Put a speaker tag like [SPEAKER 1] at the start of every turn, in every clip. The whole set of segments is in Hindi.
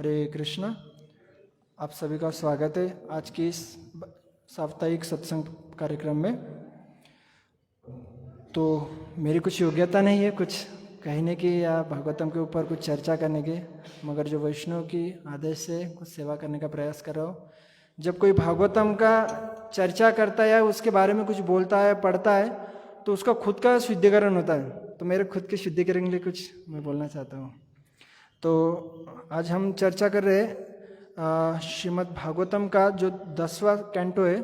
[SPEAKER 1] हरे कृष्ण। आप सभी का स्वागत है आज की इस साप्ताहिक सत्संग कार्यक्रम में। तो मेरी कुछ योग्यता नहीं है कुछ कहने की या भागवतम के ऊपर कुछ चर्चा करने की, मगर जो वैष्णव की आदेश से कुछ सेवा करने का प्रयास कर रहा हूँ। जब कोई भागवतम का चर्चा करता है या उसके बारे में कुछ बोलता है पढ़ता है तो उसका खुद का शुद्धिकरण होता है। तो मेरे खुद के शुद्धिकरण के लिए कुछ मैं बोलना चाहता हूँ। तो आज हम चर्चा कर रहे हैं श्रीमद् भागवतम का जो 10वां कैंटो है,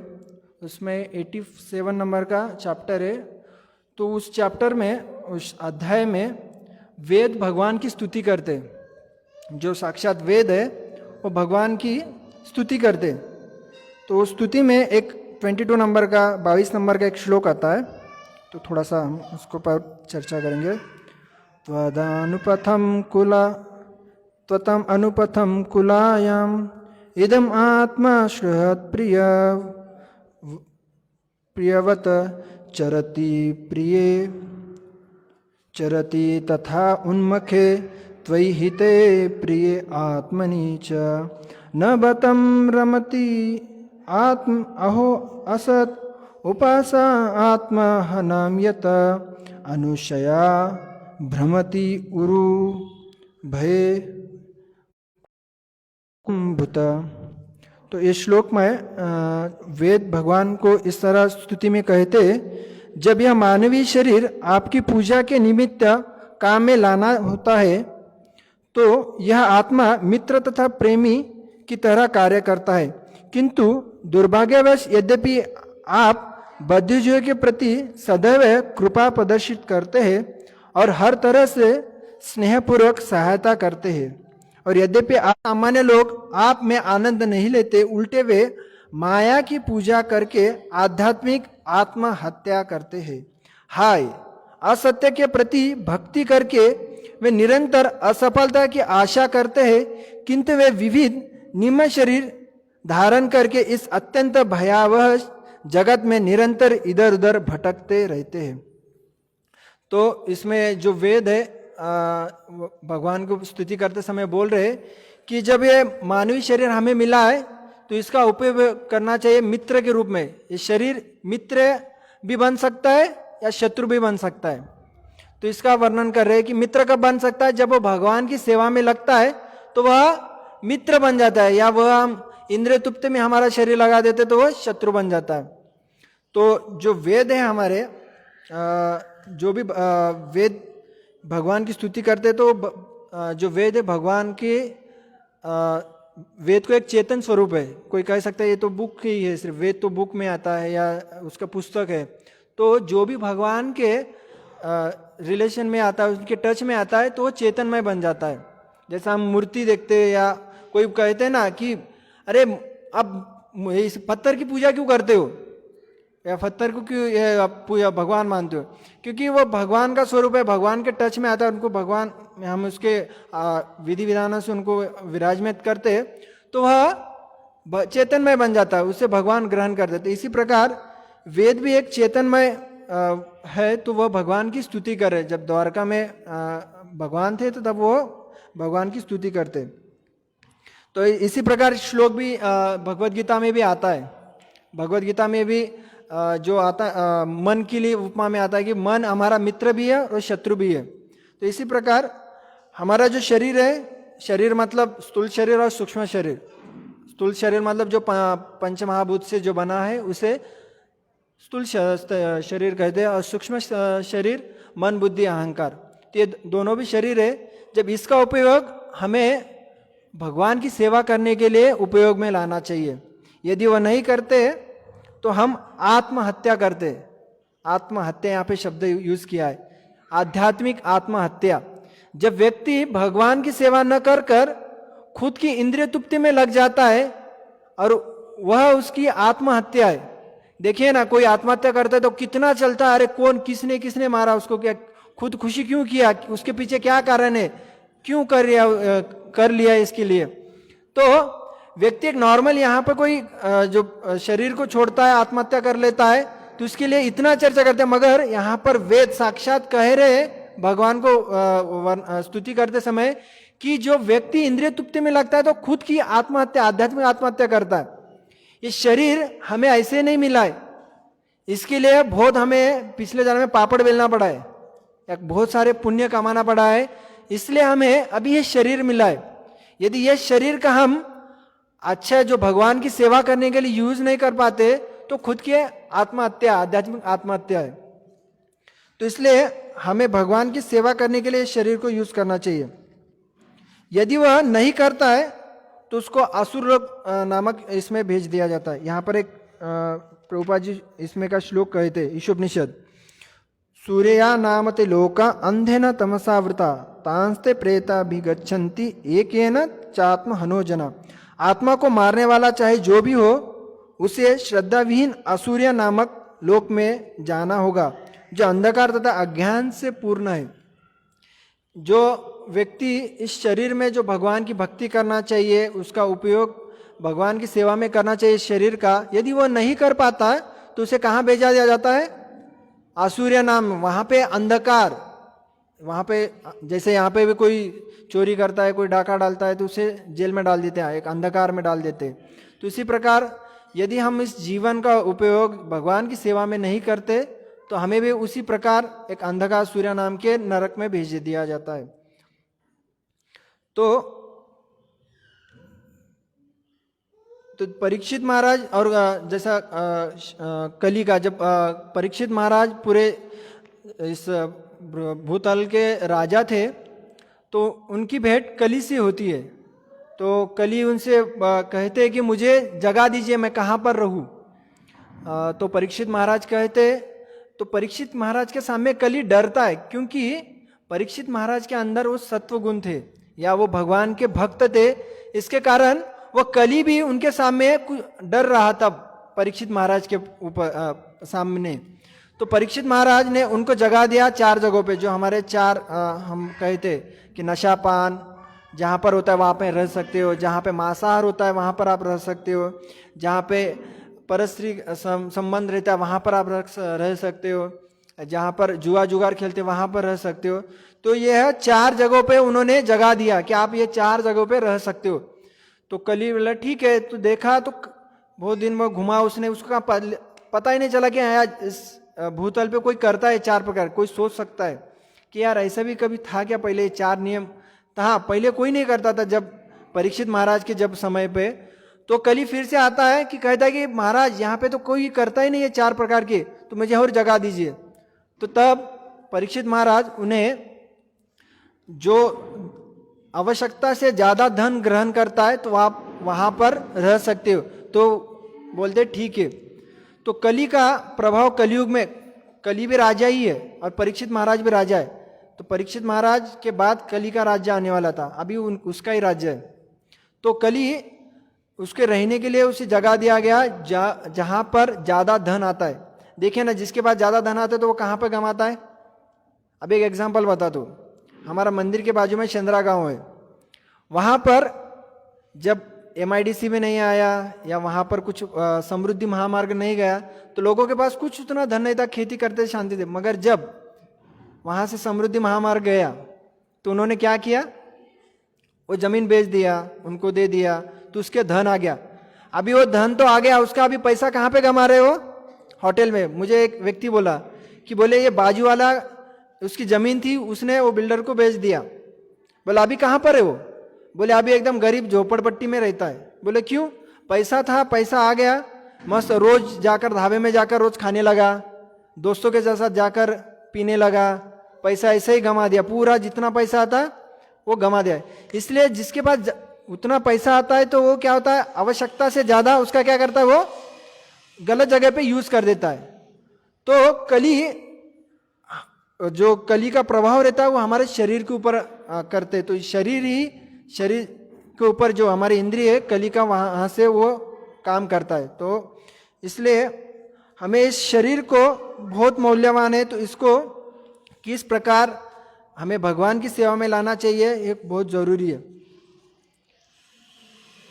[SPEAKER 1] उसमें 87 नंबर का चैप्टर है। तो उस चैप्टर में, उस अध्याय में वेद भगवान की स्तुति करते, जो साक्षात वेद है वो भगवान की स्तुति करते। तो उस स्तुति में एक 22 नंबर का 22 नंबर का एक श्लोक आता है, तो थोड़ा सा हम उसको पर चर्चा करेंगे। त्वतम अनुपथम कुलायाम इदम आत्मा श्रुहत प्रियवत चरति तथा उन्मखे त्वयि हिते प्रिय आत्मनि च न बतं रमति आत्म अहो असत उपासा आत्मा हनाम्यत अनुशया भ्रमति उरु भय भूत। तो इस श्लोक में वेद भगवान को इस तरह स्तुति में कहते, जब यह मानवीय शरीर आपकी पूजा के निमित्त काम में लाना होता है तो यह आत्मा मित्र तथा प्रेमी की तरह कार्य करता है, किंतु दुर्भाग्यवश यद्यपि आप बद्धजों के प्रति सदैव कृपा प्रदर्शित करते हैं और हर तरह से स्नेहपूर्वक सहायता करते हैं, और यद्यपि आप सामान्य लोग आप में आनंद नहीं लेते, उल्टे वे माया की पूजा करके आध्यात्मिक आत्महत्या करते हैं। हाय, असत्य के प्रति भक्ति करके वे निरंतर असफलता की आशा करते हैं, किंतु वे विविध निम्न शरीर धारण करके इस अत्यंत भयावह जगत में निरंतर इधर उधर भटकते रहते हैं। तो इसमें जो वेद है भगवान को स्तुति करते समय बोल रहे कि जब ये मानवीय शरीर हमें मिला है तो इसका उपयोग करना चाहिए मित्र के रूप में। ये शरीर मित्र भी बन सकता है या शत्रु भी बन सकता है। तो इसका वर्णन कर रहे हैं कि मित्र कब बन सकता है, जब वो भगवान की सेवा में लगता है तो वह मित्र बन जाता है, या वह हम इंद्रिय तुप्त में हमारा शरीर लगा देते तो वह शत्रु बन जाता है। तो जो वेद है हमारे, जो भी वेद भगवान की स्तुति करते, तो जो वेद है भगवान के वेद को एक चेतन स्वरूप है। कोई कह सकता है ये तो बुक ही है, सिर्फ वेद तो बुक में आता है या उसका पुस्तक है। तो जो भी भगवान के रिलेशन में आता है, उनके टच में आता है, तो वो चेतनमय बन जाता है। जैसा हम मूर्ति देखते हैं या कोई कहते हैं ना कि अरे अब इस पत्थर की पूजा क्यों करते हो, या पत्थर को क्यों आप भगवान मानते हो, क्योंकि वो भगवान का स्वरूप है, भगवान के टच में आता है। उनको भगवान, हम उसके विधि विधानों से उनको विराजमान करते हैं तो वह चेतनमय बन जाता है, उससे भगवान ग्रहण कर देते। इसी प्रकार वेद भी एक चेतनमय है, तो वह भगवान की स्तुति करे। जब द्वारका में भगवान थे तो तब वो भगवान की स्तुति करते। तो इसी प्रकार श्लोक भी भगवद गीता में भी आता है। भगवद गीता में भी जो आता मन के लिए उपमा में आता है कि मन हमारा मित्र भी है और शत्रु भी है। तो इसी प्रकार हमारा जो शरीर है, शरीर मतलब स्थूल शरीर और सूक्ष्म शरीर। स्थूल शरीर मतलब जो पंच महाभूत से जो बना है उसे स्थूल शरीर कहते हैं, और सूक्ष्म शरीर मन बुद्धि अहंकार। तो ये दोनों भी शरीर है। जब इसका उपयोग हमें भगवान की सेवा करने के लिए उपयोग में लाना चाहिए। यदि वह नहीं करते तो हम आत्महत्या करते। आत्महत्या यहाँ पे शब्द यूज किया है, आध्यात्मिक आत्महत्या। जब व्यक्ति भगवान की सेवा न कर कर खुद की इंद्रिय तुप्ति में लग जाता है और वह उसकी आत्महत्या है। देखिए ना, कोई आत्महत्या करता है तो कितना चलता है, अरे कौन किसने मारा उसको, क्या खुद खुशी क्यों किया, उसके पीछे क्या कारण है, क्यों कर लिया इसके लिए। तो व्यक्ति एक नॉर्मल यहाँ पर कोई जो शरीर को छोड़ता है, आत्महत्या कर लेता है, तो उसके लिए इतना चर्चा करते हैं, मगर यहाँ पर वेद साक्षात कह रहे भगवान को स्तुति करते समय कि जो व्यक्ति इंद्रिय तृप्ति में लगता है तो खुद की आत्महत्या, आध्यात्मिक आत्महत्या करता है। ये शरीर हमें ऐसे नहीं मिला है, इसके लिए बहुत हमें पिछले जन्म में पापड़ बेलना पड़ा है, एक बहुत सारे पुण्य कमाना पड़ा है, इसलिए हमें अभी ये शरीर मिला है। यदि ये शरीर का हम अच्छा जो भगवान की सेवा करने के लिए यूज नहीं कर पाते तो खुद की आत्महत्या, आध्यात्मिक आत्महत्या है। तो इसलिए हमें भगवान की सेवा करने के लिए शरीर को यूज करना चाहिए। यदि वह नहीं करता है तो उसको असुर नामक इसमें भेज दिया जाता है। यहाँ पर एक प्रभुपाद जी इसमें का श्लोक कहे थे, ईशोपनिषद, सूर्या नामते लोका अंधेन तमसावृता तांस्ते प्रेता भी गच्छन्ति एकेन चात्म हनोजना। आत्मा को मारने वाला चाहे जो भी हो, उसे श्रद्धाविहीन असूर्य नामक लोक में जाना होगा, जो अंधकार तथा अज्ञान से पूर्ण है। जो व्यक्ति इस शरीर में जो भगवान की भक्ति करना चाहिए, उसका उपयोग भगवान की सेवा में करना चाहिए शरीर का, यदि वो नहीं कर पाता तो उसे कहाँ भेजा दिया जाता है? आसूर्य नाम, वहाँ पे अंधकार, वहाँ पे जैसे यहाँ पे भी कोई चोरी करता है, कोई डाका डालता है तो उसे जेल में डाल देते हैं, एक अंधकार में डाल देते हैं। तो इसी प्रकार यदि हम इस जीवन का उपयोग भगवान की सेवा में नहीं करते तो हमें भी उसी प्रकार एक अंधकार सूर्य नाम के नरक में भेज दिया जाता है। तो परीक्षित महाराज और जैसा कली का, जब परीक्षित महाराज पूरे इस भूतल के राजा थे तो उनकी भेंट कली से होती है। तो कली उनसे कहते हैं कि मुझे जगा दीजिए, मैं कहाँ पर रहूँ। तो परीक्षित महाराज कहते, तो परीक्षित महाराज के सामने कली डरता है, क्योंकि परीक्षित महाराज के अंदर वो सत्व गुण थे या वो भगवान के भक्त थे, इसके कारण वो कली भी उनके सामने डर रहा था परीक्षित महाराज के ऊपर सामने। तो परीक्षित महाराज ने उनको जगा दिया 4 जगहों पे, जो हमारे 4 हम कहते कि नशा पान जहाँ पर होता है वहाँ पे रह सकते हो, जहाँ पे मांसाहार होता है वहाँ पर आप रह सकते हो, जहाँ पे परस्त्री संबंध रहता है वहाँ पर आप रह सकते हो, जहाँ पर जुआ जुगार खेलते वहाँ पर रह सकते हो। तो यह 4 जगहों पे उन्होंने जगा दिया कि आप ये 4 जगहों पे रह सकते हो। तो कली बोला ठीक है। तो देखा तो बहुत दिन में घुमा उसने, उसका पता ही नहीं चला कि यार इस भूतल पे कोई करता है 4 प्रकार। कोई सोच सकता है कि यार ऐसा भी कभी था क्या पहले, 4 नियम था? हाँ, पहले कोई नहीं करता था जब परीक्षित महाराज के जब समय पे। तो कली फिर से आता है कि कहता है कि महाराज यहाँ पे तो कोई करता ही नहीं है 4 प्रकार के, तो मुझे और जगा दीजिए। तो तब परीक्षित महाराज उन्हें जो आवश्यकता से ज्यादा धन ग्रहण करता है तो आप वहां पर रह सकते हो। तो बोलते ठीक है। तो कली का प्रभाव कलयुग में, कली भी राजा ही है और परीक्षित महाराज भी राजा है। तो परीक्षित महाराज के बाद कली का राज्य आने वाला था, अभी उसका ही राज्य है। तो कली उसके रहने के लिए उसे जगह दिया गया जहां पर ज्यादा धन आता है। देखिए ना, जिसके पास ज्यादा धन आता है तो वो कहाँ पर कमाता है। अब एक एग्जाम्पल बता दो, हमारा मंदिर के बाजू में चंद्रा गांव है, वहां पर जब MIDC में नहीं आया या वहां पर कुछ समृद्धि महामार्ग नहीं गया तो लोगों के पास कुछ उतना धन नहीं था, खेती करते शांति थे। मगर जब वहां से समृद्धि महामार्ग गया तो उन्होंने क्या किया, वो जमीन बेच दिया, उनको दे दिया, तो उसके धन आ गया। अभी वो धन तो आ गया, उसका अभी पैसा कहाँ पे कमा रहे हो? होटल में। मुझे एक व्यक्ति बोला कि बोले ये बाजू वाला उसकी जमीन थी, उसने वो बिल्डर को बेच दिया। बोला अभी कहाँ पर है वो? बोले अभी एकदम गरीब झोपड़पट्टी में रहता है। बोले क्यों? पैसा था, पैसा आ गया, मस्त रोज जाकर ढाबे में जाकर रोज खाने लगा, दोस्तों के साथ जाकर पीने लगा, पैसा ऐसे ही गंवा दिया, पूरा जितना पैसा आता वो गंवा दिया। इसलिए जिसके पास उतना पैसा आता है तो वो क्या होता है, आवश्यकता से ज्यादा उसका क्या करता है, वो गलत जगह पे यूज कर देता है। तो कली, जो कली का प्रभाव रहता है वो हमारे शरीर के ऊपर करते। तो शरीर के ऊपर जो हमारी इंद्रिय है, कली का वहाँ से वो काम करता है। तो इसलिए हमें इस शरीर को बहुत मूल्यवान है, तो इसको किस प्रकार हमें भगवान की सेवा में लाना चाहिए, ये बहुत जरूरी है।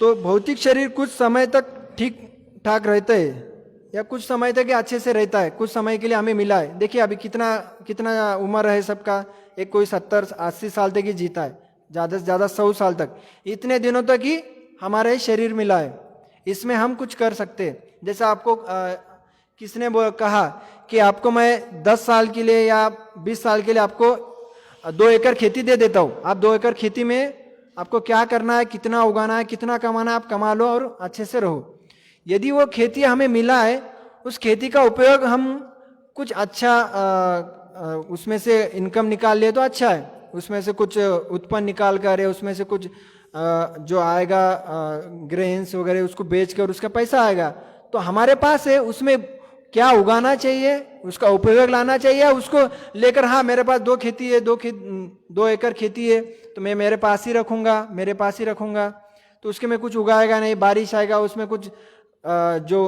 [SPEAKER 1] तो भौतिक शरीर कुछ समय तक ठीक ठाक रहता है या कुछ समय तक अच्छे से रहता है, कुछ समय के लिए हमें मिला है। देखिए अभी कितना उम्र है सबका, एक कोई 70-80 साल तक ही जीता है, ज़्यादा से ज़्यादा 100 साल तक, इतने दिनों तक ही हमारा शरीर मिला है, इसमें हम कुछ कर सकते हैं। जैसे आपको किसने कहा कि आपको मैं 10 साल के लिए या 20 साल के लिए आपको 2 एकड़ खेती दे देता हूँ, आप 2 एकड़ खेती में आपको क्या करना है, कितना उगाना है, कितना कमाना है, आप कमा लो और अच्छे से रहो। यदि वो खेती हमें मिला है, उस खेती का उपयोग हम कुछ अच्छा उसमें से इनकम निकाल लिए तो अच्छा है, उसमें से कुछ उत्पन्न निकाल कर, उसमें से कुछ जो आएगा ग्रेन्स वगैरह उसको बेच कर उसका पैसा आएगा, तो हमारे पास है, उसमें क्या उगाना चाहिए, उसका उपयोग लाना चाहिए, उसको लेकर हाँ मेरे पास 2 खेती है, 2 एकड़ खेती है तो मैं मेरे पास ही रखूँगा, तो उसके में कुछ उगाएगा नहीं, बारिश आएगा उसमें कुछ जो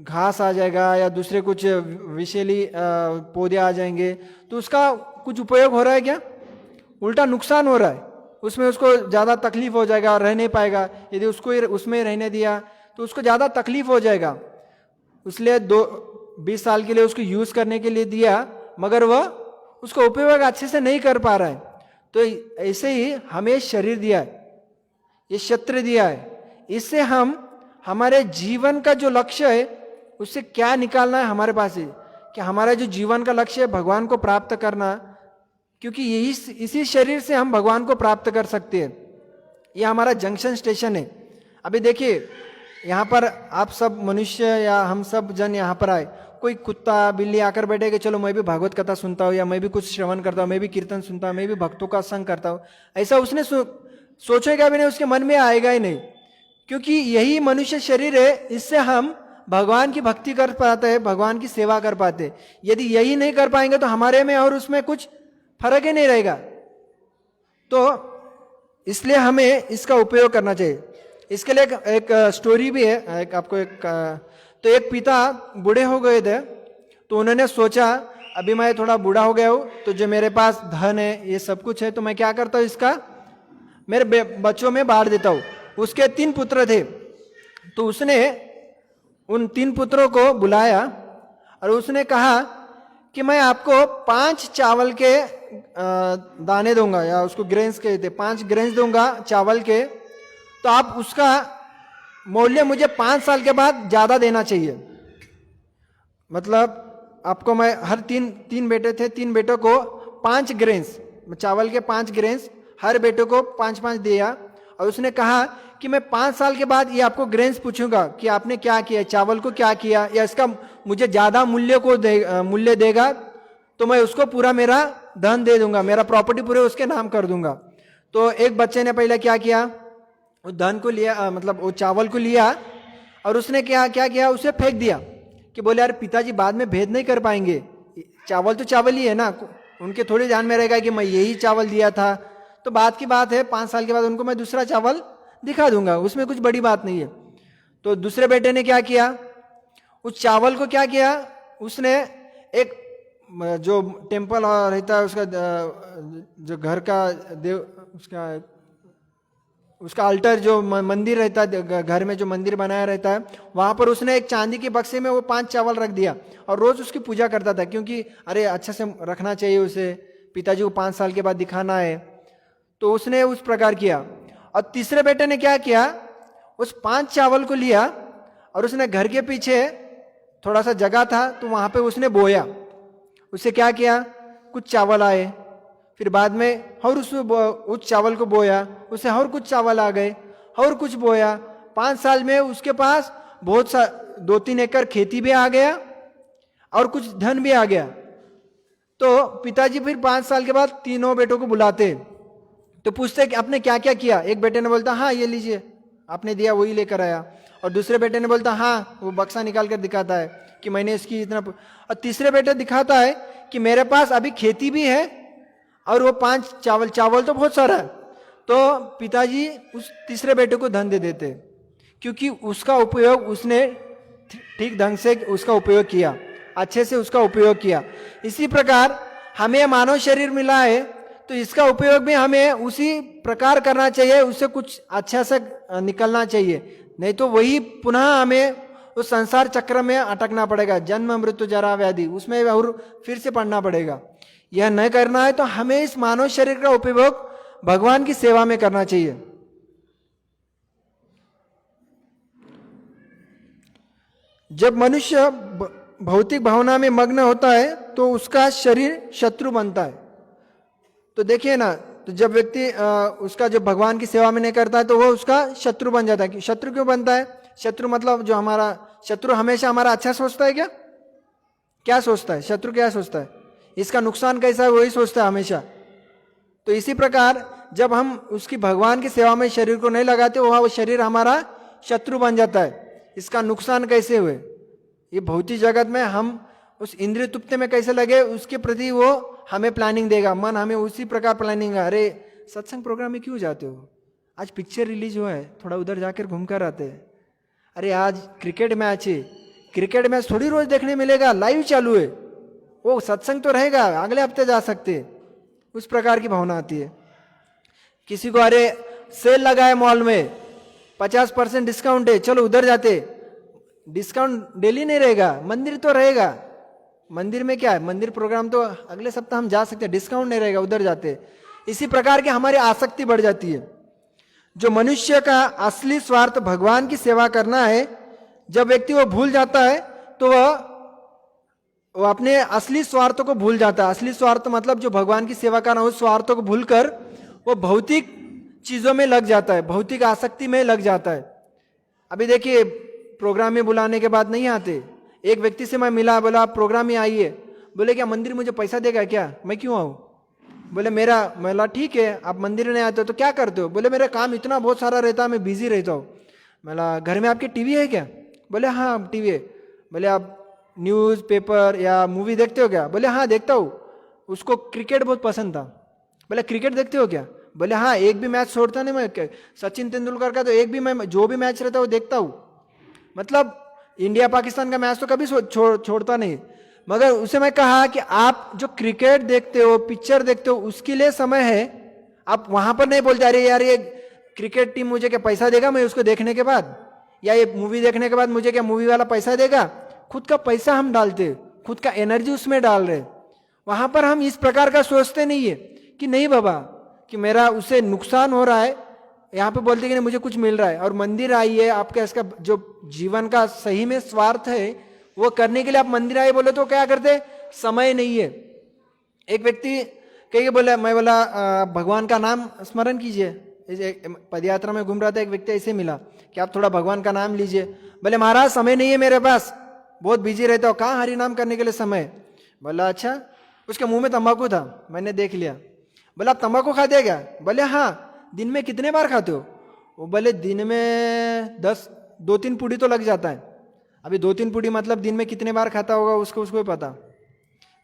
[SPEAKER 1] घास आ जाएगा या दूसरे कुछ विषैली पौधे आ जाएंगे, तो उसका कुछ उपयोग हो रहा है क्या? उल्टा नुकसान हो रहा है, उसमें उसको ज़्यादा तकलीफ हो जाएगा, रह नहीं पाएगा। यदि उसको उसमें रहने दिया तो उसको ज़्यादा तकलीफ हो जाएगा, इसलिए 20 साल के लिए उसको यूज़ करने के लिए दिया, मगर वह उसका उपयोग अच्छे से नहीं कर पा रहा है। तो ऐसे ही हमें शरीर दिया है, ये क्षेत्र दिया है, इससे हम हमारे जीवन का जो लक्ष्य है उससे क्या निकालना है हमारे पास है कि हमारा जो जीवन का लक्ष्य है भगवान को प्राप्त करना, क्योंकि यही इसी शरीर से हम भगवान को प्राप्त कर सकते हैं। ये हमारा जंक्शन स्टेशन है। अभी देखिए यहाँ पर आप सब मनुष्य या हम सब जन यहाँ पर आए, कोई कुत्ता बिल्ली आकर बैठे कि चलो मैं भी भागवत कथा सुनता हूँ, या मैं भी कुछ श्रवण करता हूँ, मैं भी कीर्तन सुनता हूँ, मैं भी भक्तों का संग करता हूँ, ऐसा उसने सोचेगा भी नहीं, उसके मन में आएगा ही नहीं, क्योंकि यही मनुष्य शरीर है, इससे हम भगवान की भक्ति कर पाते हैं, भगवान की सेवा कर पाते हैं। यदि यही नहीं कर पाएंगे तो हमारे में और उसमें कुछ फर्क ही नहीं रहेगा। तो इसलिए हमें इसका उपयोग करना चाहिए। इसके लिए एक स्टोरी भी है, तो एक पिता बूढ़े हो गए थे, तो उन्होंने सोचा अभी मैं थोड़ा बूढ़ा हो गया हूँ, तो जो मेरे पास धन है, ये सब कुछ है, तो मैं क्या करता हूँ, इसका मेरे बच्चों में बांट देता हूँ। उसके 3 पुत्र थे, तो उसने उन 3 पुत्रों को बुलाया और उसने कहा कि मैं आपको 5 चावल के दाने दूंगा, या उसको ग्रेन्स कहते, 5 ग्रेन्स दूंगा चावल के, तो आप उसका मूल्य मुझे 5 साल के बाद ज्यादा देना चाहिए। मतलब आपको मैं हर 3 बेटे थे, 3 बेटों को 5 ग्रेन्स, चावल के 5 ग्रेन्स हर बेटे को 5-5 दिया, और उसने कहा कि मैं 5 साल के बाद ये आपको ग्रेन्स पूछूंगा कि आपने क्या किया, चावल को क्या किया, या इसका मुझे ज्यादा मूल्य देगा तो मैं उसको पूरा मेरा धन दे दूंगा, मेरा प्रॉपर्टी पूरे उसके नाम कर दूंगा। तो एक बच्चे ने पहले क्या किया, उस धन को लिया, मतलब वो चावल को लिया, और उसने क्या किया, उसे फेंक दिया कि बोले यार पिताजी बाद में भेद नहीं कर पाएंगे, चावल तो चावल ही है ना, उनके थोड़ी ध्यान में रहेगा कि मैं यही चावल दिया था, तो बात की बात है 5 साल के बाद उनको मैं दूसरा चावल दिखा दूंगा, उसमें कुछ बड़ी बात नहीं है। तो दूसरे बेटे ने क्या किया, उस चावल को क्या किया, उसने एक जो टेम्पल रहता है उसका, जो घर का देव, उसका अल्टर, जो मंदिर रहता है घर में, जो मंदिर बनाया रहता है, वहां पर उसने एक चांदी के बक्से में वो 5 चावल रख दिया, और रोज उसकी पूजा करता था, क्योंकि अरे अच्छे से रखना चाहिए उसे, पिताजी को 5 साल के बाद दिखाना है, तो उसने उस प्रकार किया। और तीसरे बेटे ने क्या किया, उस 5 चावल को लिया और उसने घर के पीछे थोड़ा सा जगह था, तो वहां पे उसने बोया, उससे क्या किया, कुछ चावल आए, फिर बाद में और उस चावल को बोया, उससे और कुछ चावल आ गए, और कुछ बोया, 5 साल में उसके पास बहुत सा 2-3 एकड़ खेती भी आ गया और कुछ धन भी आ गया। तो पिताजी फिर 5 साल के बाद तीनों बेटों को बुलाते, तो पूछते कि आपने क्या क्या किया। एक बेटे ने बोलता हाँ ये लीजिए, आपने दिया वही लेकर आया, और दूसरे बेटे ने बोलता हाँ, वो बक्सा निकाल कर दिखाता है कि मैंने इसकी इतना, और तीसरे बेटे दिखाता है कि मेरे पास अभी खेती भी है और वो 5 चावल तो बहुत सारा है। तो पिताजी उस तीसरे बेटे को धन दे देते, क्योंकि उसका उपयोग उसने ठीक ढंग से उसका उपयोग किया, अच्छे से उसका उपयोग किया। इसी प्रकार हमें मानव शरीर मिला है, तो इसका उपयोग भी हमें उसी प्रकार करना चाहिए, उससे कुछ अच्छा से निकलना चाहिए, नहीं तो वही पुनः हमें उस संसार चक्र में अटकना पड़ेगा, जन्म मृत्यु जरा व्याधि, उसमें और फिर से पढ़ना पड़ेगा। यह न करना है तो हमें इस मानव शरीर का उपयोग भगवान की सेवा में करना चाहिए। जब मनुष्य भौतिक भावना में मग्न होता है तो उसका शरीर शत्रु बनता है। तो देखिए ना, तो जब व्यक्ति उसका जो भगवान की सेवा में नहीं करता है तो वो उसका शत्रु बन जाता है। शत्रु क्यों बनता है? शत्रु मतलब जो हमारा शत्रु हमेशा हमारा अच्छा सोचता है क्या? क्या सोचता है शत्रु? क्या सोचता है? इसका नुकसान कैसा है वही सोचता है हमेशा। तो इसी प्रकार जब हम उसकी भगवान की सेवा में शरीर को नहीं लगाते वो शरीर हमारा शत्रु बन जाता है। इसका नुकसान कैसे हुए? ये भौतिक जगत में हम उस इंद्रिय तुप्ते में कैसे लगे उसके प्रति वो हमें प्लानिंग देगा, मन हमें उसी प्रकार प्लानिंग। अरे सत्संग प्रोग्राम में क्यों जाते हो? आज पिक्चर रिलीज हुआ है, थोड़ा उधर जाकर घूम कर आते हैं। अरे आज क्रिकेट मैच है, क्रिकेट मैच थोड़ी रोज देखने मिलेगा, लाइव चालू है, वो सत्संग तो रहेगा, अगले हफ्ते जा सकते हैं। उस प्रकार की भावना आती है। किसी को अरे सेल लगा है मॉल में, 50% डिस्काउंट है, चलो उधर जाते। डिस्काउंट डेली नहीं रहेगा, मंदिर तो रहेगा। मंदिर में क्या है? मंदिर प्रोग्राम तो अगले सप्ताह हम जा सकते हैं, डिस्काउंट नहीं रहेगा, उधर जाते। इसी प्रकार की हमारी आसक्ति बढ़ जाती है। जो मनुष्य का असली स्वार्थ भगवान की सेवा करना है, जब व्यक्ति वो भूल जाता है तो वो अपने असली स्वार्थ को भूल जाता है। असली स्वार्थ मतलब जो भगवान की सेवा करना, उस स्वार्थ को भूलकर वो भौतिक चीजों में लग जाता है, भौतिक आसक्ति में लग जाता है। अभी देखिए, प्रोग्राम में बुलाने के बाद नहीं आते। एक व्यक्ति से मैं मिला, बोला आप प्रोग्राम में आइए। बोले क्या मंदिर मुझे पैसा देगा क्या? मैं क्यों आऊँ? बोले मेरा, बोला ठीक है, आप मंदिर नहीं आते हो तो क्या करते हो? बोले मेरा काम इतना बहुत सारा रहता है, मैं बिजी रहता हूँ। बोला घर में आपके टीवी है क्या? बोले हाँ टीवी है। बोले आप न्यूज़ पेपर या मूवी देखते हो क्या? बोले हाँ देखता हूँ। उसको क्रिकेट बहुत पसंद था। बोले क्रिकेट देखते हो क्या? बोले हाँ, एक भी मैच छोड़ता नहीं मैं, सचिन तेंदुलकर का तो एक भी मैं जो भी मैच रहता है वो देखता हूँ। मतलब इंडिया पाकिस्तान का मैच तो कभी छोड़ता नहीं। मगर उसे मैं कहा कि आप जो क्रिकेट देखते हो, पिक्चर देखते हो, उसके लिए समय है। आप वहां पर नहीं बोलते अरे यार ये क्रिकेट टीम मुझे क्या पैसा देगा मैं उसको देखने के बाद, या ये मूवी देखने के बाद मुझे क्या मूवी वाला पैसा देगा? खुद का पैसा हम डालते, खुद का एनर्जी उसमें डाल रहे। वहां पर हम इस प्रकार का सोचते नहीं है कि नहीं बाबा कि मेरा उसे नुकसान हो रहा है। यहाँ पे बोलते कि नहीं मुझे कुछ मिल रहा है। और मंदिर आइए, आपका इसका जो जीवन का सही में स्वार्थ है वो करने के लिए आप मंदिर आए बोले तो क्या करते? समय नहीं है। एक व्यक्ति कहीं बोला, मैं बोला भगवान का नाम स्मरण कीजिए। पदयात्रा में घूम रहा था, एक व्यक्ति ऐसे मिला कि आप थोड़ा भगवान का नाम लीजिए। बोले महाराज समय नहीं है मेरे पास, बहुत बिजी रहता हूँ, कहाँ हरि नाम करने के लिए समय? बोला अच्छा। उसके मुंह में तंबाकू था, मैंने देख लिया। बोला आप तंबाकू खाते हैं क्या? बोले हाँ। दिन में कितने बार खाते हो? वो बोले दिन में 2-3 पुड़ी तो लग जाता है। अभी 2-3 पुड़ी मतलब दिन में कितने बार खाता होगा उसको ही पता।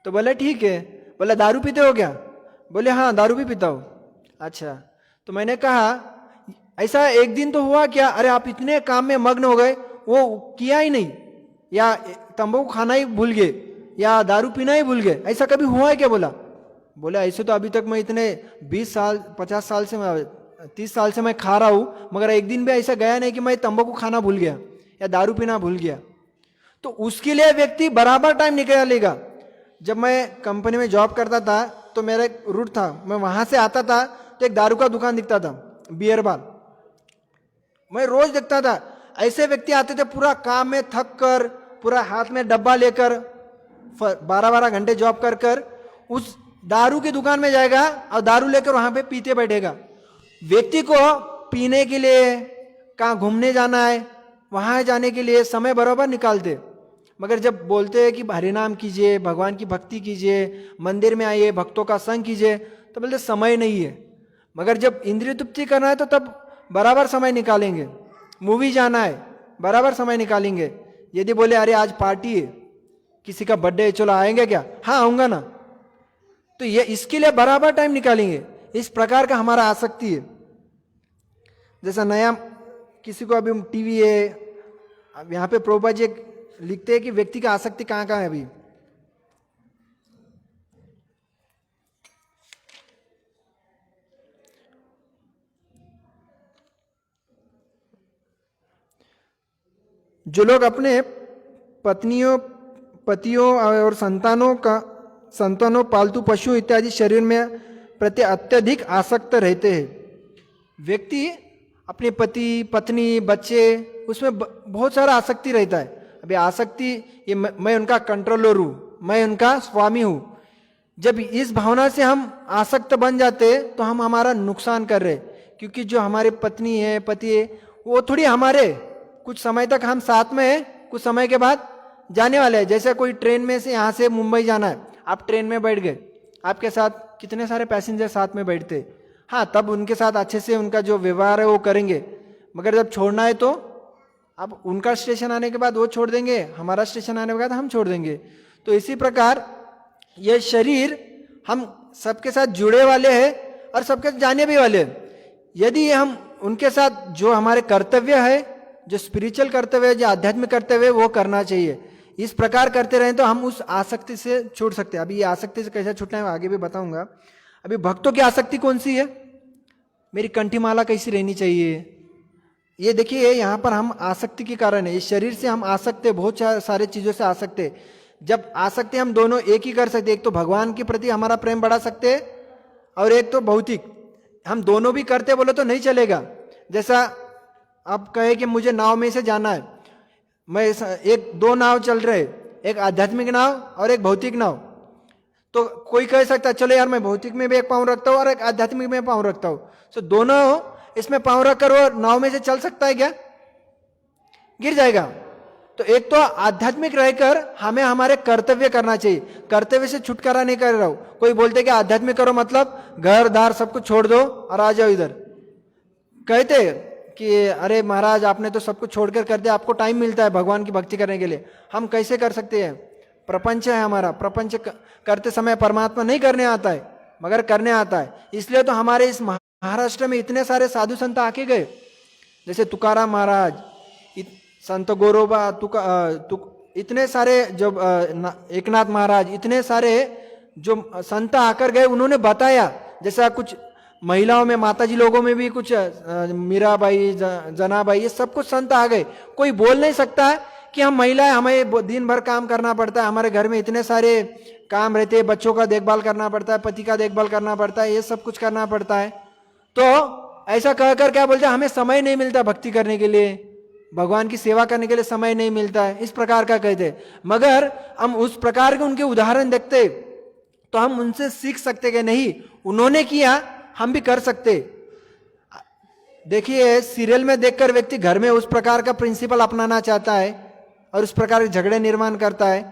[SPEAKER 1] तो बोले ठीक है। बोले दारू पीते हो क्या? बोले हाँ दारू भी पीता हूँ। अच्छा। तो मैंने कहा ऐसा एक दिन तो हुआ क्या? अरे आप इतने काम में मग्न हो गए वो किया ही नहीं, या तंबाकू खाना ही भूल गए, या दारू पीना ही भूल गए, ऐसा कभी हुआ है क्या? बोला ऐसे तो अभी तक मैं इतने 20 साल 50 साल से मैं 30 साल से मैं खा रहा हूँ, मगर एक दिन भी ऐसा गया नहीं कि मैं तंबाकू खाना भूल गया या दारू पीना भूल गया। तो उसके लिए व्यक्ति बराबर टाइम निकालेगा। जब मैं कंपनी में जॉब करता था तो मेरा एक रूट था, मैं वहां से आता था तो एक दारू का दुकान दिखता था, बियर बार। मैं रोज देखता था ऐसे व्यक्ति आते थे पूरा काम में थक कर, पूरा हाथ में डब्बा लेकर 12-12 घंटे जॉब कर उस दारू की दुकान में जाएगा और दारू लेकर वहां पे पीते बैठेगा। व्यक्ति को पीने के लिए, कहाँ घूमने जाना है, वहां जाने के लिए समय बराबर निकालते। मगर जब बोलते हैं कि हरिनाम कीजिए, भगवान की भक्ति कीजिए, मंदिर में आइए, भक्तों का संग कीजिए, तो बोलते समय नहीं है। मगर जब इंद्रिय तृप्ति करना है तो तब बराबर समय निकालेंगे। मूवी जाना है बराबर समय निकालेंगे। यदि बोले अरे आज पार्टी है, किसी का बर्थडे है, चलो आएंगे क्या? हाँ आऊंगा ना। तो ये इसके लिए बराबर टाइम निकालेंगे। इस प्रकार का हमारा आसक्ति है। जैसा नया किसी को अभी टीवी है, अब यहाँ पे प्रभुपाद जी लिखते हैं कि व्यक्ति का आसक्ति कहाँ कहाँ है। अभी जो लोग अपने पतियों और संतानों, पालतू पशु इत्यादि शरीर में प्रति अत्यधिक आसक्त रहते हैं। व्यक्ति अपने पति पत्नी बच्चे उसमें बहुत सारा आसक्ति रहता है। अभी आसक्ति ये मैं उनका कंट्रोलर हूँ, मैं उनका स्वामी हूँ। जब इस भावना से हम आसक्त बन जाते तो हम हमारा नुकसान कर रहे, क्योंकि जो हमारे पत्नी है पति है वो थोड़ी हमारे, कुछ समय तक हम साथ में है, कुछ समय के बाद जाने वाले हैं। जैसे कोई ट्रेन में से यहाँ से मुंबई जाना है, आप ट्रेन में बैठ गए, आपके साथ कितने सारे पैसेंजर साथ में बैठते, हाँ तब उनके साथ अच्छे से उनका जो व्यवहार है वो करेंगे, मगर जब छोड़ना है तो अब उनका स्टेशन आने के बाद वो छोड़ देंगे, हमारा स्टेशन आने के बाद हम छोड़ देंगे। तो इसी प्रकार ये शरीर हम सबके साथ जुड़े वाले हैं और सबके साथ जाने भी वाले हैं। यदि हम उनके साथ जो हमारे कर्तव्य है, जो स्पिरिचुअल कर्तव्य है, जो आध्यात्मिक कर्तव्य है वो करना चाहिए। इस प्रकार करते रहें तो हम उस आसक्ति से छूट सकते हैं। अभी ये आसक्ति से कैसे छूटना है आगे भी बताऊंगा। अभी भक्तों की आसक्ति कौन सी है, मेरी कंठीमाला कैसी रहनी चाहिए, ये देखिए यहाँ पर हम आसक्ति के कारण है, इस शरीर से हम आसक्त है, बहुत सारे चीजों से आसक्त है। जब आसक्ति हम दोनों एक ही कर सकते, एक तो भगवान के प्रति हमारा प्रेम बढ़ा सकते हैं और एक तो भौतिक, हम दोनों भी करते बोले तो नहीं चलेगा। जैसा आप कहे कि मुझे नाव में से जाना है, मैं एक दो नाव चल रहे, एक आध्यात्मिक नाव और एक भौतिक नाव, तो कोई कह सकता है चलो यार मैं भौतिक में भी एक पाँव रखता हूँ और एक आध्यात्मिक में पाँव रखता हूँ, तो दोनों इसमें पाँव रखकर वो नाव में से चल सकता है क्या, गिर जाएगा। तो एक तो आध्यात्मिक रहकर हमें हमारे कर्तव्य करना चाहिए, कर्तव्य से छुटकारा नहीं कर रहा हूं। कोई बोलते कि आध्यात्मिक करो मतलब घर दार सब कुछ छोड़ दो और आ जाओ इधर, कहते कि अरे महाराज आपने तो सब कुछ छोड़कर कर दिया, आपको टाइम मिलता है भगवान की भक्ति करने के लिए। हम कैसे कर सकते हैं, प्रपंच है हमारा, प्रपंच करते समय परमात्मा नहीं करने आता है मगर करने आता है। इसलिए तो हमारे इस महाराष्ट्र में इतने सारे साधु संत आके गए, जैसे तुकाराम महाराज, संत गोरोबा, इतने सारे जो एकनाथ महाराज, इतने सारे जो संत आकर गए, उन्होंने बताया। जैसा कुछ महिलाओं में माताजी लोगों में भी कुछ मीराबाई, जनाबाई, ये सब कुछ संत आ गए। कोई बोल नहीं सकता है कि हम महिलाएं, हमें दिन भर काम करना पड़ता है, हमारे घर में इतने सारे काम रहते हैं, बच्चों का देखभाल करना पड़ता है, पति का देखभाल करना पड़ता है, ये सब कुछ करना पड़ता है। तो ऐसा कहकर क्या बोलते हैं, हमें समय नहीं मिलता भक्ति करने के लिए, भगवान की सेवा करने के लिए समय नहीं मिलता है, इस प्रकार का कहते। मगर हम उस प्रकार के उनके उदाहरण देखते तो हम उनसे सीख सकते कि नहीं उन्होंने किया हम भी कर सकते। देखिए सीरियल में देखकर व्यक्ति घर में उस प्रकार का प्रिंसिपल अपनाना चाहता है और उस प्रकार के झगड़े निर्माण करता है।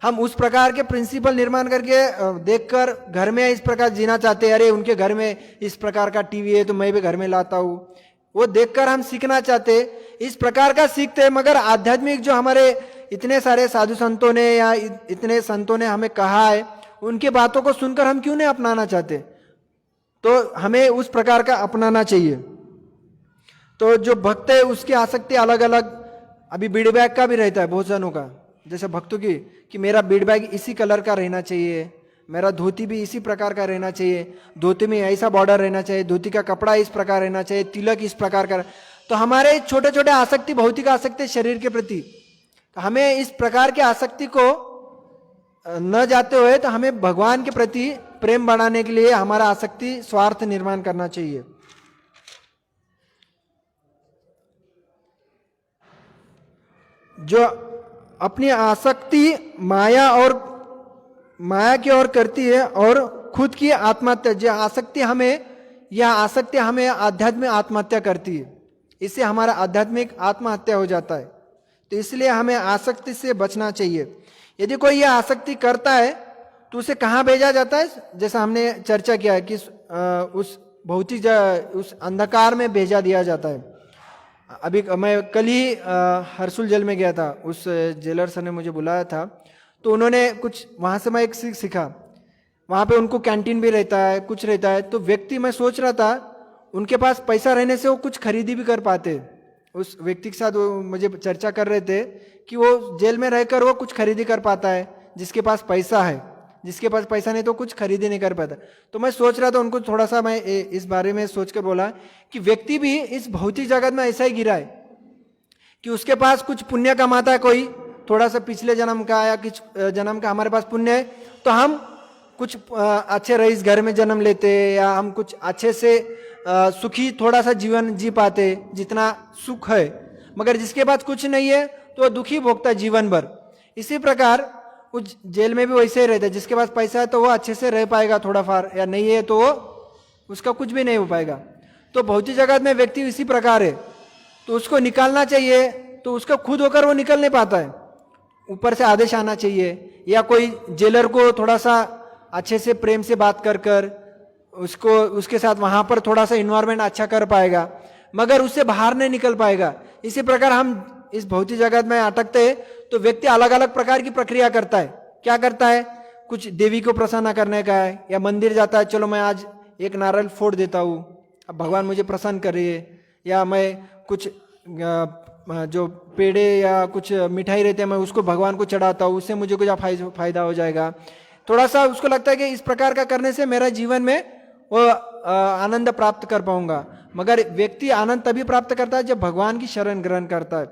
[SPEAKER 1] हम उस प्रकार के प्रिंसिपल निर्माण करके देखकर घर में इस प्रकार जीना चाहते हैं, अरे उनके घर में इस प्रकार का टीवी है तो मैं भी घर में लाता हूँ, वो देखकर हम सीखना चाहते, इस प्रकार का सीखते हैं। मगर आध्यात्मिक जो हमारे इतने सारे साधु संतों ने या इतने संतों ने हमें कहा है, उनके बातों को सुनकर हम क्यों नहीं अपनाना चाहते, तो हमें उस प्रकार का अपनाना चाहिए। तो जो भक्त है उसकी आसक्ति अलग अलग, अभी बीड बैग का भी रहता है बहुत जनों का, जैसे भक्तों की कि मेरा बीड बैग इसी कलर का रहना चाहिए, मेरा धोती भी इसी प्रकार का रहना चाहिए, धोती में ऐसा बॉर्डर रहना चाहिए, धोती का कपड़ा इस प्रकार रहना चाहिए, तिलक इस प्रकार का। तो हमारे छोटे छोटे आसक्ति, भौतिक आसक्ति शरीर के प्रति, हमें इस प्रकार की आसक्ति को न जाते हुए तो हमें भगवान के प्रति प्रेम बढ़ाने के लिए हमारा आसक्ति स्वार्थ निर्माण करना चाहिए। जो अपनी आसक्ति माया की ओर करती है और खुद की आत्महत्या, जो आसक्ति हमें, यह आसक्ति हमें आध्यात्मिक आत्महत्या करती है, इससे हमारा आध्यात्मिक आत्महत्या हो जाता है। तो इसलिए हमें आसक्ति से बचना चाहिए। यदि कोई यह आसक्ति करता है तो उसे कहाँ भेजा जाता है, जैसा हमने चर्चा किया है कि उस भौतिक उस अंधकार में भेजा दिया जाता है। अभी मैं कल ही हरसुल जेल में गया था, उस जेलर सर ने मुझे बुलाया था, तो उन्होंने कुछ वहाँ से मैं एक सीखा। वहाँ पे उनको कैंटीन भी रहता है, कुछ रहता है, तो व्यक्ति, मैं सोच रहा था उनके पास पैसा रहने से वो कुछ खरीदी भी कर पाते। उस व्यक्ति के साथ वो मुझे चर्चा कर रहे थे कि वो जेल में रहकर वो कुछ खरीदी कर पाता है, जिसके पास पैसा है, जिसके पास पैसा नहीं तो कुछ खरीदी नहीं कर पाता। तो मैं सोच रहा था उनको थोड़ा सा मैं इस बारे में सोच कर बोला कि व्यक्ति भी इस भौतिक जगत में ऐसा ही गिरा है कि उसके पास कुछ पुण्य कमाता है, कोई थोड़ा सा पिछले जन्म का या कुछ जन्म का हमारे पास पुण्य है, तो हम कुछ अच्छे रईस घर में जन्म लेते, या हम कुछ अच्छे से सुखी थोड़ा सा जीवन जी पाते जितना सुख है, मगर जिसके पास कुछ नहीं है तो वह दुखी भोगता है जीवन भर। इसी प्रकार उस जेल में भी वैसे ही रहता है, जिसके पास पैसा है तो वो अच्छे से रह पाएगा थोड़ा फार, या नहीं है तो वो उसका कुछ भी नहीं हो पाएगा। तो भौतिक जगत में व्यक्ति इसी प्रकार है, तो उसको निकालना चाहिए, तो उसका खुद होकर वो निकल नहीं पाता है, ऊपर से आदेश आना चाहिए, या कोई जेलर को थोड़ा सा अच्छे से प्रेम से बात कर कर उसको उसके साथ वहां पर थोड़ा सा इन्वायरमेंट अच्छा कर पाएगा, मगर उससे बाहर नहीं निकल पाएगा। इसी प्रकार हम इस भौतिक जगत में अटकते हैं तो व्यक्ति अलग अलग प्रकार की प्रक्रिया करता है। क्या करता है? कुछ देवी को प्रसन्न करने का है, या मंदिर जाता है, चलो मैं आज एक नारियल फोड़ देता हूँ, अब भगवान मुझे प्रसन्न कर रही है, या मैं कुछ जो पेड़े या कुछ मिठाई रहते हैं मैं उसको भगवान को चढ़ाता हूँ, उससे मुझे कुछ फायदा हो जाएगा। थोड़ा सा उसको लगता है कि इस प्रकार का करने से मेरा जीवन में वो आनंद प्राप्त कर पाऊंगा, मगर व्यक्ति आनंद तभी प्राप्त करता है जब भगवान की शरण ग्रहण करता है।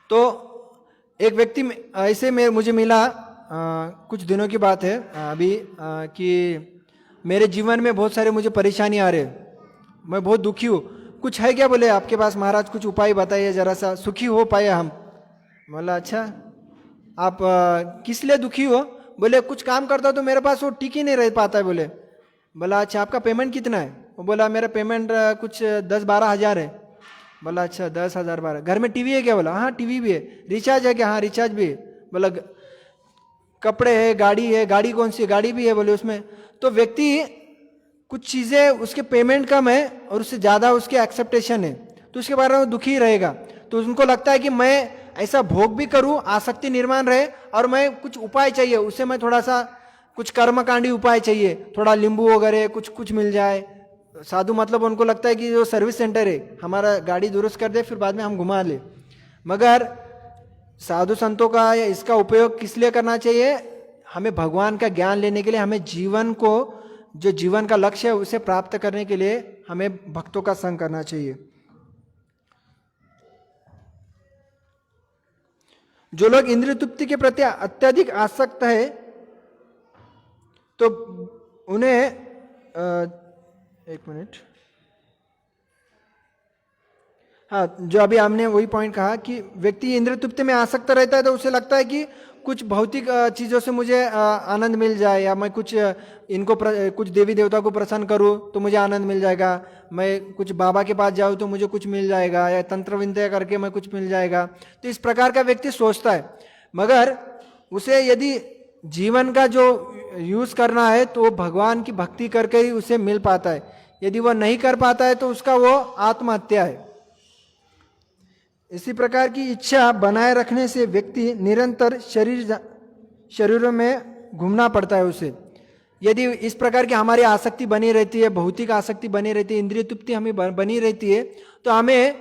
[SPEAKER 1] तो एक व्यक्ति ऐसे में मुझे मिला, कुछ दिनों की बात है अभी, कि मेरे जीवन में बहुत सारे मुझे परेशानी आ रहे, मैं बहुत दुखी हूँ, कुछ है क्या? बोले आपके पास महाराज कुछ उपाय बताइए जरा सा सुखी हो पाए हम। बोला अच्छा, आप किस लिए दुखी हो? बोले कुछ काम करता तो मेरे पास वो टिक ही नहीं रह पाता है। बोला अच्छा, आपका पेमेंट कितना है? वो बोला मेरा पेमेंट कुछ 10-12 हज़ार है। बोला अच्छा 10,000-12। घर में टीवी है क्या? बोला हाँ टीवी भी है। रिचार्ज है क्या? हाँ रिचार्ज भी है। बोला कपड़े है, गाड़ी है, गाड़ी कौन सी? गाड़ी भी है। बोले उसमें तो व्यक्ति कुछ चीज़ें उसके पेमेंट कम है और उससे ज़्यादा उसके एक्सेप्टेशन है, तो उसके बारे में दुखी रहेगा। तो उनको लगता है कि मैं ऐसा भोग भी करूं, आसक्ति निर्माण रहे, और मैं कुछ उपाय चाहिए, उससे मैं थोड़ा सा कुछ कर्मकांडी उपाय चाहिए, थोड़ा नींबू वगैरह कुछ कुछ मिल जाए। साधु मतलब उनको लगता है कि जो सर्विस सेंटर है हमारा गाड़ी दुरुस्त कर दे फिर बाद में हम घुमा ले। मगर साधु संतों का या इसका उपयोग किस लिए करना चाहिए? हमें भगवान का ज्ञान लेने के लिए, हमें जीवन को, जो जीवन का लक्ष्य है उसे प्राप्त करने के लिए हमें भक्तों का संग करना चाहिए। जो लोग इंद्रिय तृप्ति के प्रति अत्यधिक आसक्त है तो उन्हें एक मिनट, हाँ, जो अभी हमने वही पॉइंट कहा कि व्यक्ति इंद्रिय तृप्ति में आसक्त रहता है तो उसे लगता है कि कुछ भौतिक चीज़ों से मुझे आनंद मिल जाए, या मैं कुछ इनको कुछ देवी देवता को प्रसन्न करूँ तो मुझे आनंद मिल जाएगा, मैं कुछ बाबा के पास जाऊँ तो मुझे कुछ मिल जाएगा, या तंत्र विद्या करके मैं कुछ मिल जाएगा। तो इस प्रकार का व्यक्ति सोचता है, मगर उसे यदि जीवन का जो यूज़ करना है तो भगवान की भक्ति करके ही उसे मिल पाता है। यदि वह नहीं कर पाता है तो उसका वो आत्महत्या है। इसी प्रकार की इच्छा बनाए रखने से व्यक्ति निरंतर शरीरों में घूमना पड़ता है उसे। यदि इस प्रकार की हमारी आसक्ति बनी रहती है, भौतिक आसक्ति बनी रहती है, इंद्रिय तृप्ति हमें बनी रहती है, तो हमें